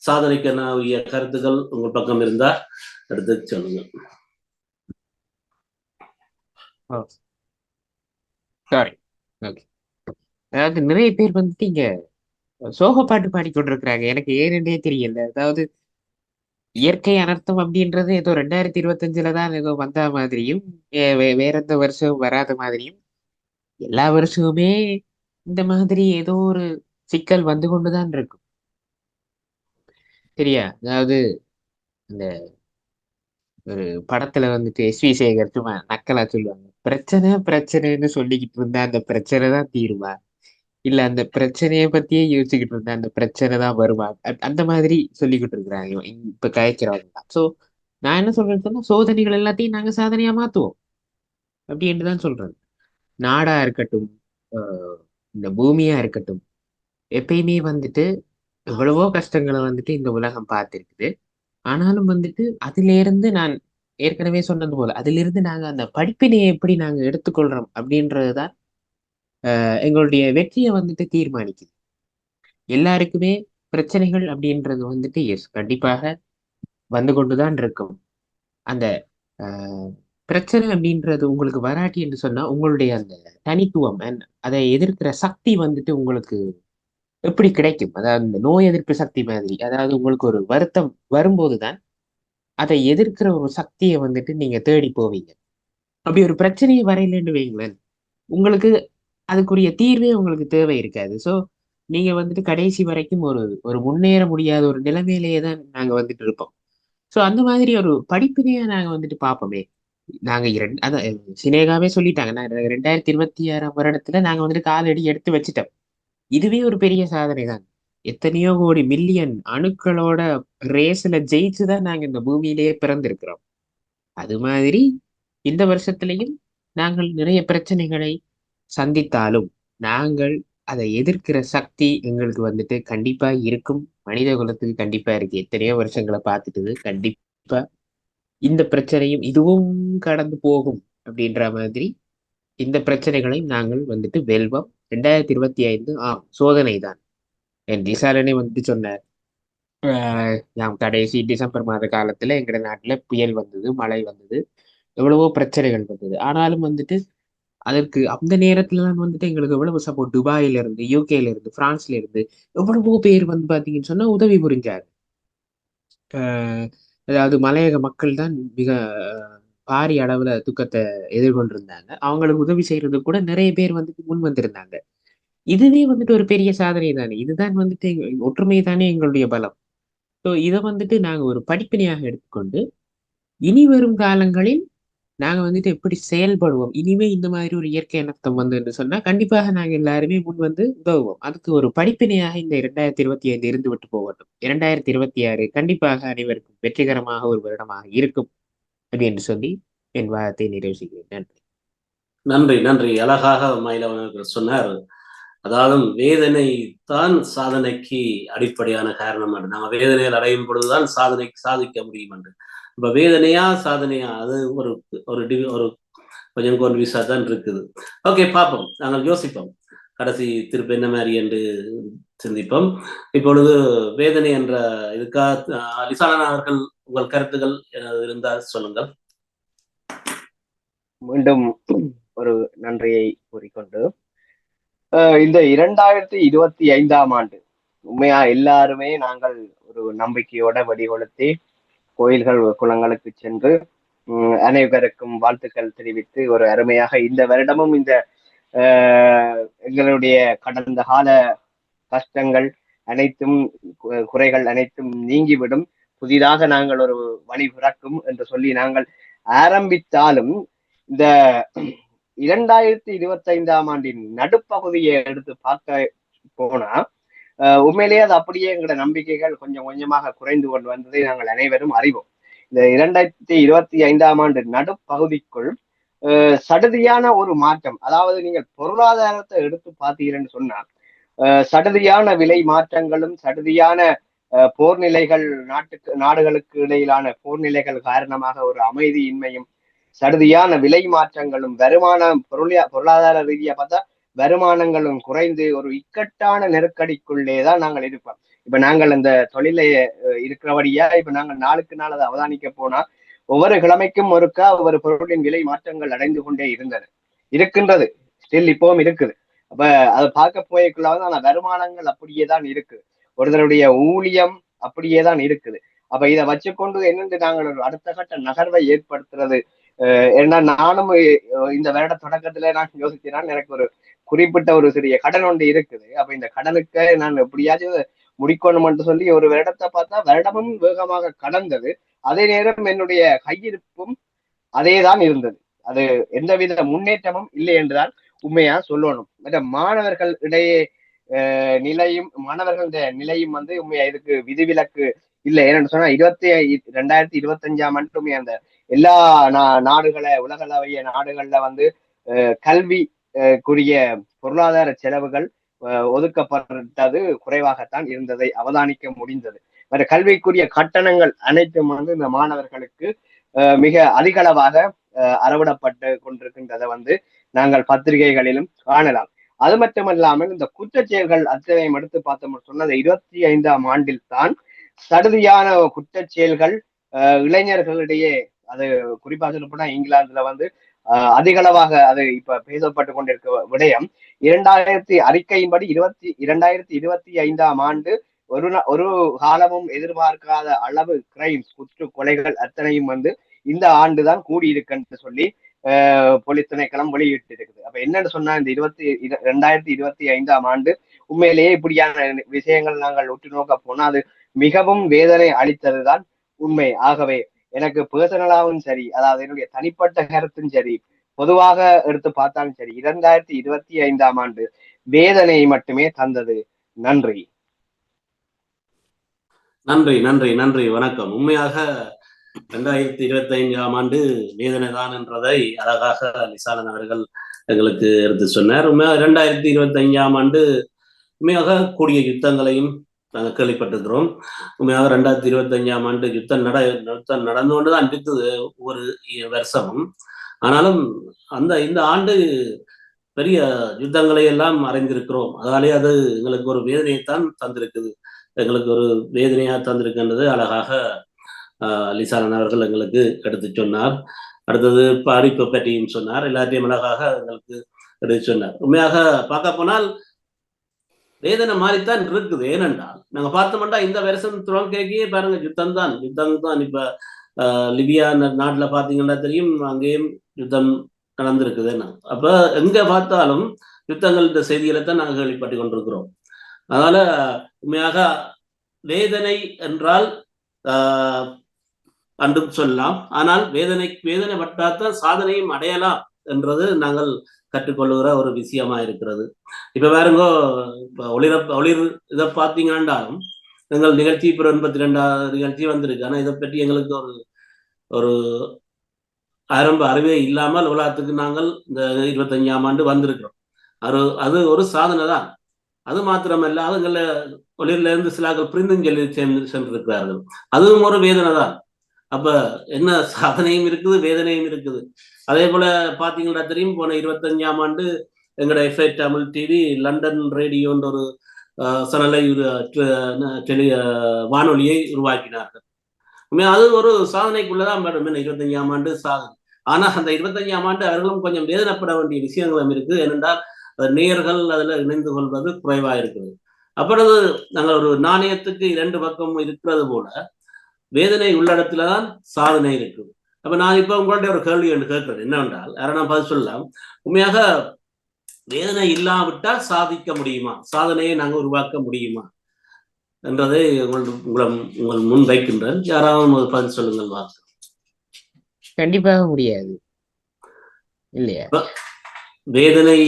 [SPEAKER 1] சாதனைக்கான உரிய கருத்துக்கள் உங்கள் பக்கம் இருந்தால் எடுத்து சொல்லுங்கள்.
[SPEAKER 2] Sorry, okay. அதாவது நிறைய பேர் வந்துட்டு இங்க சோக பாட்டு பாடிக்கொண்டிருக்கிறாங்க. எனக்கு ஏன்னே தெரியல. அதாவது இயற்கை அனர்த்தம் அப்படின்றது ஏதோ 2025 தான் ஏதோ வந்த மாதிரியும் வேற எந்த வருஷம் வராத மாதிரியும், எல்லா வருஷமுமே இந்த மாதிரி ஏதோ ஒரு சிக்கல் வந்து கொண்டுதான் இருக்கும். சரியா? அதாவது இந்த ஒரு படத்துல வந்துட்டு எஸ்.வி. சேகர் சும்மா நக்கலா சொல்லுவாங்க, பிரச்சனைன்னு சொல்லிக்கிட்டு இருந்தா அந்த பிரச்சனை தான் தீருமா, இல்ல அந்த பிரச்சனையை பத்தியே யோசிச்சுக்கிட்டு இருந்தா அந்த பிரச்சனை தான் வருமா, அந்த மாதிரி சொல்லிக்கிட்டு இருக்கிறாங்க இப்ப கயக்கிறவங்க. சோ நான் என்ன சொல்றேன்னா, சோதனைகள் எல்லாத்தையும் நாங்க சாதனையா மாத்துவோம் அப்படின்னு தான் சொல்றேன். நாடா இருக்கட்டும், இந்த பூமியா இருக்கட்டும், எப்பயுமே வந்துட்டு எவ்வளவோ கஷ்டங்களை வந்துட்டு இந்த உலகம் பார்த்திருக்குது. ஆனாலும் வந்துட்டு அதிலிருந்து நான் ஏற்கனவே சொன்னது போல அதிலிருந்து நாங்க அந்த படிப்பினையை எப்படி நாங்க எடுத்துக்கொள்றோம் அப்படின்றதுதான் எங்களுடைய வெற்றியை வந்துட்டு தீர்மானிக்குது. எல்லாருக்குமே பிரச்சனைகள் அப்படின்றது வந்துட்டு எஸ் கண்டிப்பாக வந்து கொண்டுதான் இருக்கும். அந்த ஆஹ், பிரச்சனை அப்படின்றது உங்களுக்கு வராட்டி என்று சொன்னா உங்களுடைய அந்த தனித்துவம் and அதை எதிர்க்கிற சக்தி வந்துட்டு உங்களுக்கு எப்படி கிடைக்கும்? அதாவது இந்த நோய் எதிர்ப்பு சக்தி மாதிரி, அதாவது உங்களுக்கு ஒரு வருத்தம் வரும்போதுதான் அதை எதிர்க்கிற ஒரு சக்தியை வந்துட்டு நீங்க தேடி போவீங்க. அப்படி ஒரு பிரச்சனையை வரையிலன்னு வைங்களேன், உங்களுக்கு அதுக்குரிய தீர்வே உங்களுக்கு தேவை இருக்காது. ஸோ நீங்க வந்துட்டு கடைசி வரைக்கும் ஒரு ஒரு முன்னேற முடியாத ஒரு நிலைமையிலேயே தான் நாங்க வந்துட்டு இருப்போம். ஸோ அந்த மாதிரி ஒரு படிப்பினையா நாங்க வந்துட்டு பார்ப்போமே. நாங்க அதான் சினேகாவே சொல்லிட்டாங்க. நான் 2026ஆம் வருடத்துல நாங்க வந்துட்டு காலடி எடுத்து வச்சுட்டோம். இதுவே ஒரு பெரிய சாதனை தான். எத்தனையோ கோடி மில்லியன் அணுக்களோட ரேஸ்ல ஜெயிச்சுதான் நாங்க இந்த பூமியிலேயே பிறந்திருக்கிறோம். அது மாதிரி இந்த வருஷத்திலையும் நாங்கள் நிறைய பிரச்சனைகளை சந்தித்தாலும் நாங்கள் அதை எதிர்க்கிற சக்தி எங்களுக்கு வந்துட்டு கண்டிப்பா இருக்கும். மனித குலத்துக்கு கண்டிப்பா இருக்கு. எத்தனையோ வருஷங்களை பார்த்துட்டு கண்டிப்பா இந்த பிரச்சனையும் இதுவும் கடந்து போகும் அப்படின்ற மாதிரி இந்த பிரச்சனைகளையும் நாங்கள் வந்துட்டு வெல்வோம். 2025 சோதனை தான். என் விசாரணை வந்துட்டு சொன்னார். கடைசி டிசம்பர் மாத காலத்துல எங்கட நாட்டுல புயல் வந்தது, மழை வந்தது, எவ்வளவோ பிரச்சனைகள் வந்தது. ஆனாலும் வந்துட்டு அதற்கு அந்த நேரத்துல தான் வந்துட்டு எங்களுக்கு எவ்வளவு சப்போர்ட் துபாயில இருந்து, யூகேல இருந்து, பிரான்ஸ்ல இருந்து எவ்வளவோ பேர் வந்து பாத்தீங்கன்னு சொன்னா உதவி புரிஞ்சாரு. ஆஹ் அதாவது மலையக மக்கள் தான் மிக பாரிய அளவுல துக்கத்தை எதிர்கொண்டிருந்தாங்க. அவங்களுக்கு உதவி செய்யறதுக்கு கூட நிறைய பேர் வந்துட்டு முன் வந்திருந்தாங்க. இதுவே வந்துட்டு ஒரு பெரிய சாதனை தானே. இதுதான் வந்துட்டு ஒற்றுமை தானே எங்களுடைய பலம். ஸோ இதை வந்துட்டு நாங்க ஒரு படிப்பினையாக எடுத்துக்கொண்டு இனி வரும் காலங்களில் நாங்க வந்துட்டு எப்படி செயல்படுவோம். இனிமே இந்த மாதிரி ஒரு இயற்கை அனர்த்தம் வந்து என்று சொன்னா கண்டிப்பாக நாங்க எல்லாருமே முன் வந்து உதவுவோம். அதுக்கு ஒரு படிப்பினையாக இந்த 2025 இருந்து விட்டு போகட்டும். 2026 கண்டிப்பாக அனைவருக்கும் வெற்றிகரமாக ஒரு வருடமாக இருக்கும் அப்படின்னு சொல்லி என் வாதத்தை நிறைவு செய்கிறேன். நன்றி.
[SPEAKER 1] நன்றி நன்றி. அழகாக மயிலவன் அவர்கள் சொன்னார். அதாவது வேதனை தான் சாதனைக்கு அடிப்படையான காரணம் என்று, நம்ம வேதனையில் அடையும் பொழுதுதான் சாதிக்க முடியும் என்று. இப்ப வேதனையா சாதனையா அது ஒரு ஒரு கொஞ்சம் கன்ஃபியூஸா தான் இருக்குது. ஓகே, பார்ப்போம், நாங்கள் யோசிப்போம், கடைசி திருப்பி என்ன மாதிரி என்று சிந்திப்போம். இப்பொழுது வேதனை என்ற இதுக்காக லிசானா அவர்கள் உங்கள் கருத்துக்கள் இருந்தால் சொல்லுங்கள்.
[SPEAKER 3] மீண்டும் ஒரு நன்றியை கூறிக்கொண்டு இந்த 2025ஆம் ஆண்டு உண்மையா எல்லாருமே நாங்கள் ஒரு நம்பிக்கையோட வெடிகொளுத்தி கோயில்கள் குளங்களுக்கு சென்று அனைவருக்கும் வாழ்த்துக்கள் தெரிவித்து ஒரு அருமையாக இந்த வருடமும் இந்த எங்களுடைய கடந்த கால கஷ்டங்கள் அனைத்தும் குறைகள் அனைத்தும் நீங்கிவிடும், புதிதாக நாங்கள் ஒரு வழி பிறக்கும் என்று சொல்லி நாங்கள் ஆரம்பித்தாலும் இந்த 2025ஆம் ஆண்டின் நடுப்பகுதியை எடுத்து பார்க்க போனா உண்மையிலேயே அது அப்படியே எங்களோட நம்பிக்கைகள் கொஞ்சம் கொஞ்சமாக குறைந்து கொண்டு வந்ததை நாங்கள் அனைவரும் அறிவோம். இந்த 2025ஆம் ஆண்டு நடுப்பகுதிக்குள் சடுதியான ஒரு மாற்றம், அதாவது நீங்கள் பொருளாதாரத்தை எடுத்து பார்த்தீங்கன்னு சொன்னா சடுதியான விலை மாற்றங்களும் சடுதியான போர் நிலைகள் நாடுகளுக்கு இடையிலான போர் நிலைகள் காரணமாக ஒரு அமைதியின்மையும் சடுதியான விலை மாற்றங்களும் பொருளாதார ரீதியா பார்த்தா வருமானங்களும் குறைந்து ஒரு இக்கட்டான நெருக்கடிக்குள்ளேதான் நாங்கள் இருப்போம். இப்ப நாங்கள் இந்த தொழிலை இருக்கிறபடியா இப்ப நாங்கள் நாளுக்கு நாள் அதை அவதானிக்க போனா ஒவ்வொரு கிழமைக்கும் ஒருக்கா ஒவ்வொரு பொருளின் விலை மாற்றங்கள் அடைந்து கொண்டே இருக்கின்றது ஸ்டில் இப்பவும் இருக்குது. அப்ப அதை பார்க்க போய்க்குள்ளாவது ஆனா வருமானங்கள் அப்படியே தான் இருக்குது, ஒருத்தருடைய ஊழியம் அப்படியே தான் இருக்குது. அப்ப இதை வச்சுக்கொண்டு என்னென்று நாங்கள் ஒரு அடுத்த கட்ட நகர்வை ஏற்படுத்துறது. ஏன்னா நானும் இந்த வருட தொடக்கத்துல நான் யோசிக்கிறேன், எனக்கு ஒரு குறிப்பிட்ட ஒரு சிறிய கடன் ஒன்று இருக்குது. அப்ப இந்த கடனுக்கு நான் எப்படியாச்சும் முடிக்கணும்னு சொல்லி ஒரு வருடத்தை பார்த்தா வருடமும் வேகமாக கடந்தது. அதே நேரம் என்னுடைய கையிருப்பும் அதேதான் இருந்தது. அது எந்தவித முன்னேற்றமும் இல்லை என்றுதான் உண்மையா சொல்லணும். மற்ற மாணவர்கள் இடையே மாணவர்களுடைய நிலையும் வந்து உண்மையா இதுக்கு விதிவிலக்கு இல்லை. ஏன்னு சொன்னா 2025ஆம் ஆண்டுமே அந்த எல்லா உலகளவிய நாடுகள்ல வந்து கல்விக்குரிய பொருளாதார செலவுகள் ஒதுக்கப்பட்டது குறைவாகத்தான் இருந்ததை அவதானிக்க முடிந்தது. மற்ற கல்விக்குரிய கட்டணங்கள் அனைத்தும் வந்து இந்த மாணவர்களுக்கு மிக அதிகளவாக அறவிடப்பட்டு கொண்டிருக்கின்றதை வந்து நாங்கள் பத்திரிகைகளிலும் காணலாம். அது மட்டுமல்லாமல் இந்த குற்றச்செயல்கள் அத்தனையும் எடுத்து பார்த்தோம்னு சொன்ன 25ஆம் ஆண்டில் தான் சடுதியான குற்றச்செயல்கள் இளைஞர்களிடையே, அது குறிப்பா சொல்லப்போனா இங்கிலாந்துல வந்து அதிகளவாக அது இப்ப பேசப்பட்டு கொண்டிருக்க விடயம், அறிக்கையின்படி 2025ஆம் ஆண்டு ஒரு காலமும் எதிர்பார்க்காத அளவு கிரைம்ஸ், குற்ற கொலைகள் அத்தனையும் வந்து இந்த ஆண்டுதான் கூடியிருக்குன்னு சொல்லி போலீஸ் திணைக்களம் வெளியிட்டு இருக்குது. அப்ப என்னன்னு சொன்னா இந்த 2025ஆம் ஆண்டு உண்மையிலேயே இப்படியான விஷயங்கள் நாங்கள் உற்று நோக்க போனா அது மிகவும் வேதனை அளித்ததுதான் உண்மை. ஆகவே எனக்கு பர்சனலாவும் சரி, அதாவது என்னுடைய தனிப்பட்ட கருத்தும் சரி, பொதுவாக எடுத்து பார்த்தாலும் சரி, 2025ஆம் ஆண்டு வேதனையை மட்டுமே தந்தது. நன்றி.
[SPEAKER 1] நன்றி நன்றி நன்றி, வணக்கம். உண்மையாக 2025ஆம் ஆண்டு வேதனை தான் என்றதை அழகாக லிசாலன் அவர்கள் எங்களுக்கு எடுத்து சொன்னார். உண்மையாக 2025ஆம் ஆண்டு உண்மையாக கூடிய யுத்தங்களையும் நாங்கள் கேள்விப்பட்டிருக்கிறோம். உண்மையாக 2025ஆம் ஆண்டு யுத்தம் நடந்து கொண்டுதான் இருந்தது ஒவ்வொரு வருஷமும். ஆனாலும் இந்த ஆண்டு பெரிய யுத்தங்களை எல்லாம் அறிந்திருக்கிறோம். அதனாலே அது எங்களுக்கு ஒரு வேதனையைத்தான் தந்திருக்குது, எங்களுக்கு ஒரு வேதனையா தந்திருக்கின்றது அழகாக லிசாலன் அவர்கள் எங்களுக்கு எடுத்து சொன்னார். அடுத்தது படிப்பை பற்றியும் சொன்னார். எல்லாத்தையும் அழகாக எங்களுக்கு எடுத்து சொன்னார். உண்மையாக பார்க்க போனால் வேதனை மாதிரித்தான் இருக்குது. ஏனென்றால் நாங்க பார்த்தோம்னா இந்த வருஷம் துவங்கியே பாருங்க, யுத்தம் தான். இப்ப லிபியா நாட்டுல பாத்தீங்கன்னா தெரியும், அங்கேயும் யுத்தம் நடந்திருக்குது. அப்ப எங்க பார்த்தாலும் யுத்தங்கள், இந்த செய்திகளை தான் நாங்கள் கேள்விப்பட்டு கொண்டிருக்கிறோம். அதனால உண்மையாக வேதனை என்றால் அன்றும் சொல்லலாம். ஆனால் வேதனை பட்டாத்தான் சாதனையும் அடையலாம் என்றது நாங்கள் கற்றுக்கொள்ளுகிற ஒரு விஷயமா இருக்கிறது. இப்ப வேறுங்கோ ஒளிர் இதை பார்த்தீங்கன்னாலும் எங்கள் நிகழ்ச்சி இப்போ 82வது நிகழ்ச்சி வந்திருக்கு. ஆனா இதை பற்றி எங்களுக்கு ஒரு ஆரம்ப அறிவே இல்லாமல் உலகத்துக்கு நாங்கள் இந்த 25ஆம் ஆண்டு வந்திருக்கிறோம். அது ஒரு சாதனை தான். அது மாத்திரமல்ல, அதுங்கள ஒளிர்ல இருந்து சிலாக்கள் புரிந்தும் சொல்லி சென்றிருக்கிறார்கள். அதுவும் ஒரு வேதனை தான். அப்ப என்ன சாதனையும் இருக்குது, வேதனையும் இருக்குது. அதே போல பாத்தீங்கன்னா தெரியும், போன 25ஆம் ஆண்டு எங்களோட எஃப்ஐ தமிழ் டிவி லண்டன் ரேடியோன்ற ஒரு சனலை வானொலியை உருவாக்கினார்கள். அது ஒரு சாதனைக்குள்ளதான் மேடம் 25ஆம் ஆண்டு சாதனை. ஆனா அந்த 25ஆம் ஆண்டு அவர்களும் கொஞ்சம் வேதனைப்பட வேண்டிய விஷயங்களும் இருக்கு. ஏனென்றால் நேயர்கள் அதுல இணைந்து கொள்வது குறைவா இருக்கிறது. அப்பொழுது நாங்கள் ஒரு நாணயத்துக்கு 2 பக்கம் இருக்கிறது போல வேதனை உள்ளடத்துலதான் சாதனை இருக்கு. அப்ப நான் இப்ப உங்கள்ட்ட ஒரு கேள்வி என்று கேட்கிறேன். என்னவென்றால் யாரும் பதில் சொல்லலாம், உண்மையாக வேதனை இல்லாவிட்டால் சாதிக்க முடியுமா, சாதனையை நாங்கள் உருவாக்க முடியுமா என்றதை உங்கள் முன் வைக்கின்றேன். யாராவது பதில் சொல்லுங்கள். வாங்க.
[SPEAKER 2] கண்டிப்பாக முடியாது இல்லையா?
[SPEAKER 1] வேதனை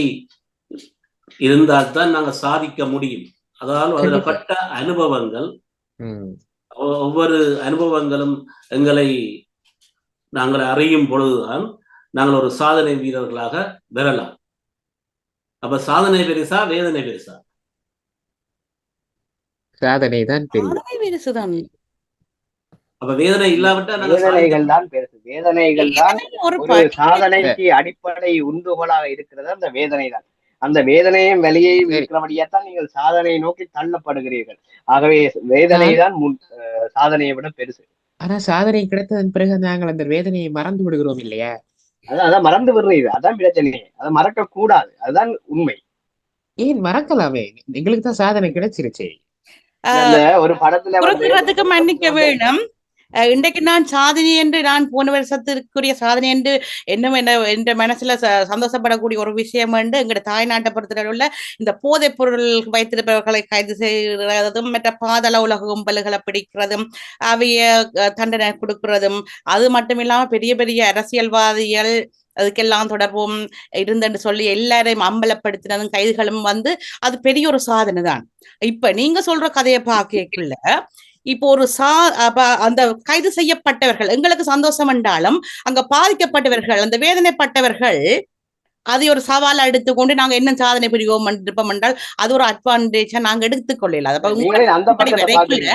[SPEAKER 1] இருந்தால்தான் நாங்கள் சாதிக்க முடியும். அதாவது அதுல பட்ட அனுபவங்கள், ஒவ்வொரு அனுபவங்களும் எங்களை நாங்கள் அறியும் பொழுதுதான் நாங்கள் ஒரு சாதனை வீரர்களாக வரலாம். அப்ப சாதனை பெருசா, வேதனை பெருசா?
[SPEAKER 2] சாதனை தான்
[SPEAKER 4] பெருசுதான்.
[SPEAKER 1] அப்ப வேதனை இல்லாவிட்டா
[SPEAKER 3] வேதனைகள் தான் பெருசு. வேதனைகள் தான் ஒரு சாதனைக்கு அடிப்படை உந்துகோலாக இருக்கிறது. அந்த வேதனை தான். அந்த வேதனையும் வெளியையும் இருக்கிறபடியாத்தான் நீங்கள் சாதனையை நோக்கி தள்ளப்படுகிறீர்கள். ஆகவே வேதனை தான் சாதனையை விட பெருசு.
[SPEAKER 2] ஆனா சாதனை கிடைத்ததன் பிறகு நாங்கள் அந்த வேதனையை மறந்து விடுகிறோம் இல்லையா?
[SPEAKER 3] அதான் மறந்து விடுறது. அதான் பிரச்சனை. அதை மறக்க கூடாது. அதுதான் உண்மை.
[SPEAKER 2] ஏன் மறக்கலாமே? எங்களுக்கு தான் சாதனை கிடைச்சிருச்சு.
[SPEAKER 3] ஒரு படத்துல
[SPEAKER 4] மன்னிக்க வேணும். இன்றைக்கு நான் சாதனை என்று, நான் போன வருஷத்திற்குரிய சாதனை என்று இன்னும் என்ற மனசுல சந்தோஷப்படக்கூடிய ஒரு விஷயம் என்று எங்களோட தாய்நாட்டை பொறுத்தவரை உள்ள இந்த போதைப் பொருள் வைத்திருப்பவர்களை கைது செய்கிறதும், மற்ற பாதாள உலக கும்பல்களை பிடிக்கிறதும், அவைய தண்டனை கொடுக்கிறதும், அது மட்டும் இல்லாம பெரிய பெரிய அரசியல்வாதிகள் அதுக்கெல்லாம் தொடர்பும் இருந்துன்னு சொல்லி எல்லாரையும் அம்பலப்படுத்தினதும் கைதுகளும் வந்து அது பெரிய ஒரு சாதனை தான். இப்ப நீங்க சொல்ற கதையை பார்க்கல, இப்போ ஒரு அந்த கைது செய்யப்பட்டவர்கள் எங்களுக்கு சந்தோஷம் என்றாலும் அங்க பாதிக்கப்பட்டவர்கள், அந்த வேதனைப்பட்டவர்கள் அதை ஒரு சவாலா எடுத்துக்கொண்டு நாங்க என்ன சாதனை புரிவோம் இருப்போம் என்றால் அது ஒரு அட்வான்டேஜா நாங்க எடுத்துக்கொள்ளல. அப்ப
[SPEAKER 3] நீங்களே அந்த
[SPEAKER 4] இப்படி
[SPEAKER 3] பக்கத்தை
[SPEAKER 4] வரைக்குள்ள
[SPEAKER 3] பாக்குறீங்க.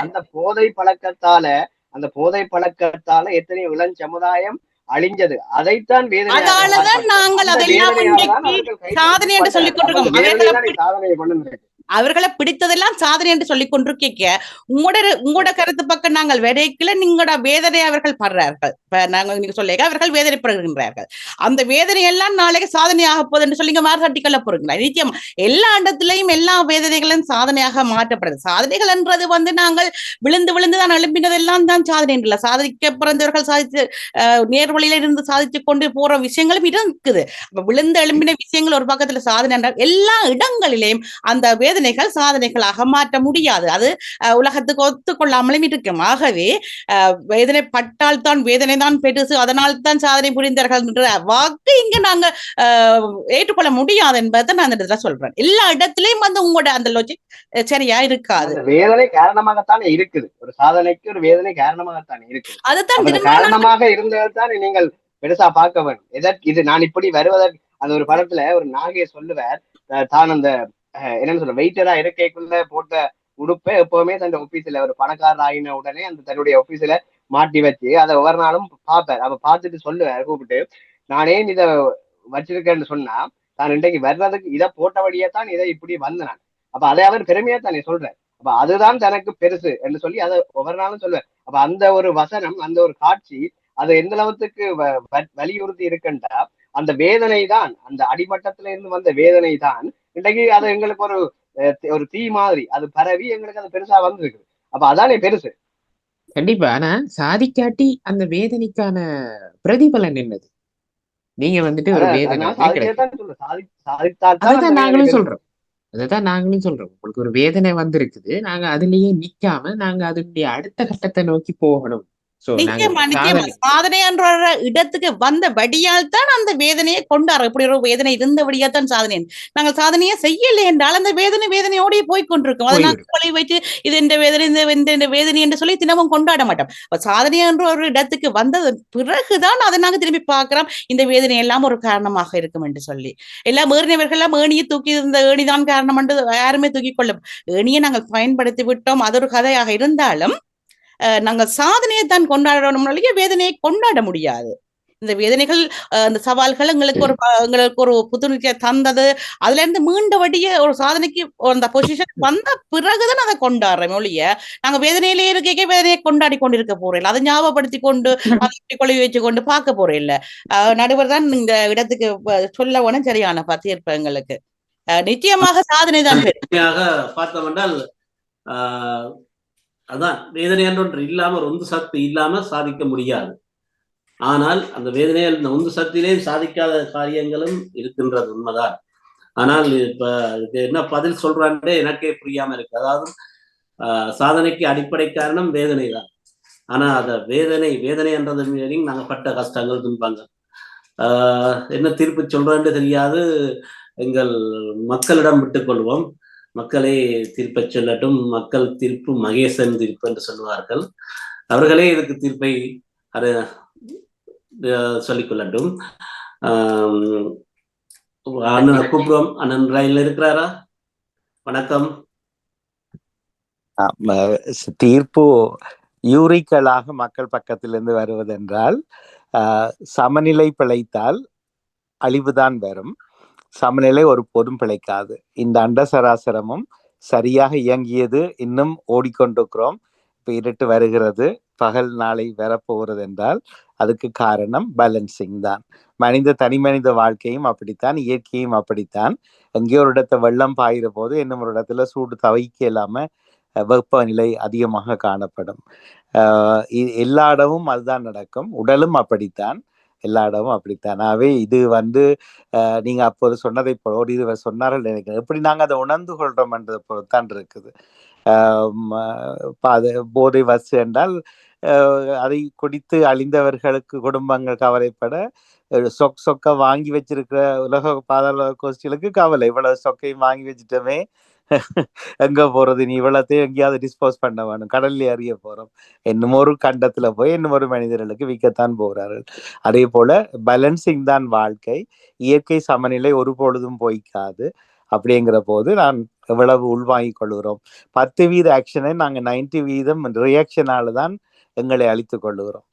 [SPEAKER 3] அந்த போதை பழக்கத்தால எத்தனையோ இளம் சமுதாயம் அழிஞ்சது. அதைத்தான் வேதனையாக
[SPEAKER 4] அதாலதான்
[SPEAKER 3] பார்ப்பார்கள்.
[SPEAKER 4] நாங்கள்
[SPEAKER 3] அந்த
[SPEAKER 4] அதெல்லாம்
[SPEAKER 3] வேதனையாலதான்
[SPEAKER 4] இன்றைக்கு
[SPEAKER 3] அவர்கள் கைது
[SPEAKER 4] சாதனை என்று சொல்லிக்
[SPEAKER 3] செய்யப்பட்டார்கள். அப்ப அந்த
[SPEAKER 4] கொண்டிருக்கோம்.
[SPEAKER 3] வேதனை தான் சாதனையை கொண்டு வந்திருக்கு.
[SPEAKER 4] அவர்களை பிடித்ததெல்லாம் சாதனை என்று சொல்லிக் கொண்டிருக்க உங்களோட கருத்து பக்கம் நாங்கள் வரைக்கல நீங்களோட வேதனை அவர்கள் படுறார்கள். இப்ப நாங்கள் நீங்க சொல்லிக்க அவர்கள் வேதனைப்படுகின்றார்கள். அந்த வேதனை எல்லாம் நாளைக்கு சாதனையாக போகுது என்று சொல்லி மாறு தட்டிக்கொள்ள போறீங்களா? நிச்சயம் எல்லா இடத்திலையும் எல்லா வேதனைகளும் சாதனையாக மாற்றப்படுது. சாதனைகள் என்றது நாங்கள் விழுந்து விழுந்துதான் எழுப்பினதெல்லாம் தான் சாதனை என்றில்ல. சாதிக்க பிறந்தவர்கள் சாதித்து நேர்வழியில இருந்து சாதித்து கொண்டு போற விஷயங்களும் இருக்குது. விழுந்து எழும்பின விஷயங்கள் ஒரு பக்கத்துல சாதனை என்றால் எல்லா இடங்களிலேயும் அந்த வேதனைகள் சாதனைகளாக மாற்ற முடியாது. அது உலகத்துக்கு ஒத்துக்கொள்ளாமலும் இருக்கும். ஆகவே வேதனை பட்டால் தான் வேதனை தான் பெருசு, அதனால் தான் சாதனை புரிந்தார்கள் என்ற வாக்கு இங்க நாங்க ஏற்றுக்கொள்ள முடியாது என்பதை நான் இந்த இடத்துல சொல்றேன். எல்லா இடத்திலையும் உங்களோட அந்த லாஜிக் சரியா இருக்காது.
[SPEAKER 3] வேதனை காரணமாகத்தான் இருக்குது. ஒரு சாதனைக்கு ஒரு வேதனை காரணமாகத்தான் இருக்குது.
[SPEAKER 4] அதுதான்
[SPEAKER 3] காரணமாக இருந்ததான் நீங்கள் பெருசா பார்க்க வேண்டும். இது நான் இப்படி வருவதற்கு அந்த ஒரு படத்துல ஒரு நாகையை சொல்லுவார், தான் அந்த என்னன்னு சொல்ற வெயிட்டரா இருக்கைக்குள்ள போட்ட உடுப்பை எப்பவுமே தன் ஆபீஸ்ல ஒரு பணக்காரர் ஆகின உடனே அந்த தன்னுடைய ஆபீஸ்ல மாட்டி வச்சு அதை ஒவ்வொரு நாளும் பார்ப்பார். அப்ப பார்த்துட்டு சொல்லுவார் கூப்பிட்டு, நான் ஏன் இதை வச்சிருக்கேன்னு சொன்னா தான் இன்றைக்கு வர்றதுக்கு இதை போட்டபடியே தான் இதை இப்படி வந்தேன். அப்ப அதை அவர் பெருமையா தானே சொல்றார். அப்ப அதுதான் தனக்கு பெருசு என்று சொல்லி அதை ஒவ்வொரு நாளும் சொல்லுவார். அப்ப அந்த ஒரு வசனம், அந்த ஒரு காட்சி அது எந்த அளவுக்கு வலியுறுத்தி இருக்குன்றா அந்த வேதனை தான், அந்த அடிமட்டத்துல இருந்து வந்த வேதனை தான் இன்றைக்கு அது எங்களுக்கு ஒரு தீ மாதிரி அது பரவி எங்களுக்கு அது பெருசா வந்திருக்கு. அப்ப அதானே பெருசு.
[SPEAKER 2] கண்டிப்பா. ஆனா சாதிக்காட்டி அந்த வேதனைக்கான பிரதிபலன் என்னது? நீங்க ஒரு வேதனை அதான் நாங்களும் சொல்றோம். உங்களுக்கு ஒரு வேதனை வந்திருக்குது, நாங்க அதுலயே நிக்காம நாங்க அதனுடைய அடுத்த கட்டத்தை நோக்கி போகணும்.
[SPEAKER 4] சாதனை என்ற இடத்துக்கு வந்த வடியால் தான் அந்த வேதனையை கொண்டாடுறோம். இப்படி ஒரு வேதனை இருந்தபடியா தான் சாதனை. நாங்கள் சாதனையை செய்யலை என்றால் அந்த வேதனையோடய போய் கொண்டிருக்கோம். அதை நாங்கள் கொலை வைத்து இது இந்த வேதனை இந்த வேதனை என்று சொல்லி தினமும் கொண்டாட மாட்டோம். சாதனை என்ற ஒரு இடத்துக்கு வந்தது பிறகுதான் அதை நாங்கள் திரும்பி பார்க்கிறோம். இந்த வேதனை எல்லாம் ஒரு காரணமாக இருக்கும் என்று சொல்லி எல்லாம் ஏறினவர்கள் எல்லாம் ஏணியை தூக்கி இருந்த ஏணிதான் காரணம் என்று யாருமே தூக்கி கொள்ளும். ஏணியை நாங்கள் பயன்படுத்தி விட்டோம். அது ஒரு கதையாக இருந்தாலும் நாங்கள் சாதனையை தான் கொண்டாடணும், வேதனையை கொண்டாட முடியாது. இந்த வேதனைகள் அந்த சவால்கள் எங்களுக்கு ஒரு புத்துணர்ச்சியை தந்தது. அதுல இருந்து மீண்டபடிய ஒரு சாதனைக்கு அந்த பொசிஷன் வந்த பிறகுதான் அதை கொண்டாடுறோம் ஒழிய நாங்க வேதனையிலே இருக்க வேதனையை கொண்டாடி கொண்டிருக்க போறோம். அதை ஞாபகப்படுத்தி கொண்டு அதை கொள்ளி வச்சு கொண்டு பார்க்க போறோம் இல்ல. நடுவர் தான் இந்த இடத்துக்கு சொல்ல உடனே சரியான தீர்ப்பு எங்களுக்கு. நிச்சயமாக சாதனை தான்
[SPEAKER 1] பார்த்தோம் என்றால் அதான் வேதனை என்ற ஒன்று இல்லாம ஒரு உந்து சக்தி இல்லாம சாதிக்க முடியாது. ஆனால் அந்த வேதனையில் இந்த உந்து சக்தியிலே சாதிக்காத காரியங்களும் இருக்கின்றது உண்மைதான். ஆனால் இப்ப இதுக்கு என்ன பதில் சொல்றான்றே எனக்கே புரியாம இருக்கு. அதாவது சாதனைக்கு அடிப்படை காரணம் வேதனை தான். ஆனா அத வேதனை என்றது மீனிங் நாங்க பட்ட கஷ்டங்கள் துன்பங்கள் என்ன தீர்ப்பு சொல்றேன்னு தெரியாது. எங்கள் மக்களிடம் விட்டுக் கொள்வோம். மக்களே தீர்ப்பை சொல்லட்டும். மக்கள் தீர்ப்பு மகேசன் தீர்ப்பு என்று சொல்லுவார்கள். அவர்களே இதுக்கு தீர்ப்பை சொல்லிக் கொள்ளட்டும். அண்ணன் கூப்பிடுவோம். அண்ணன் ரயில் இருக்கிறாரா? வணக்கம்.
[SPEAKER 8] தீர்ப்பு யூரிக்களாக மக்கள் பக்கத்திலிருந்து வருவதென்றால் சமநிலை பிழைத்தால் அழிவுதான் வரும். சமநிலை ஒரு போதும் பிழைக்காது. இந்த அண்ட சராசரமும் சரியாக இயங்கியது. இன்னும் ஓடிக்கொண்டிருக்கிறோம். இப்ப இருட்டு வருகிறது, பகல் நாளை வரப்போகிறது என்றால் அதுக்கு காரணம் பேலன்சிங் தான். தனி மனித வாழ்க்கையும் அப்படித்தான், இயற்கையும் அப்படித்தான். எங்கேயோ ஒரு இடத்துல வெள்ளம் பாயிற போது இன்னும் ஒரு இடத்துல சூடு தவிக்க இல்லாம வெப்பநிலை அதிகமாக காணப்படும். எல்லா இடமும் அதுதான் நடக்கும். உடலும் அப்படித்தான், எல்லா இடமும் அப்படித்தான். ஆகவே இது நீங்க அப்போது சொன்னதை போல இது சொன்னார்கள் நினைக்கிறேன். எப்படி நாங்க அதை உணர்ந்து கொள்றோம் என்றதை பொறுத்தான் இருக்குது. அது போதை வசு என்றால் அதை குடித்து அழிந்தவர்களுக்கு குடும்பங்கள் கவலைப்பட, சொக்க வாங்கி வச்சிருக்கிற உலக பாதாள கோஷ்டிகளுக்கு கவலை. இவ்வளவு சொக்கையும் வாங்கி வச்சுட்டோமே, எங்க போறது, நீ இவ்வளத்தையும் எங்கேயாவது டிஸ்போஸ் பண்ண வேணும், கடல்ல அறிய போறோம், இன்னும் ஒரு கண்டத்துல போய் இன்னும் ஒரு மனிதர்களுக்கு விற்கத்தான் போகிறார்கள். அதே போல பேலன்சிங் தான் வாழ்க்கை. இயற்கை சமநிலை ஒரு பொழுதும் போய்க்காது. அப்படிங்கிற போது நான் எவ்வளவு உள்வாங்கிக் கொள்கிறோம். 10% ஆக்ஷனை நாங்கள் 90% ரியாக்ஷனால தான் எங்களை அழித்துக் கொள்ளுகிறோம்.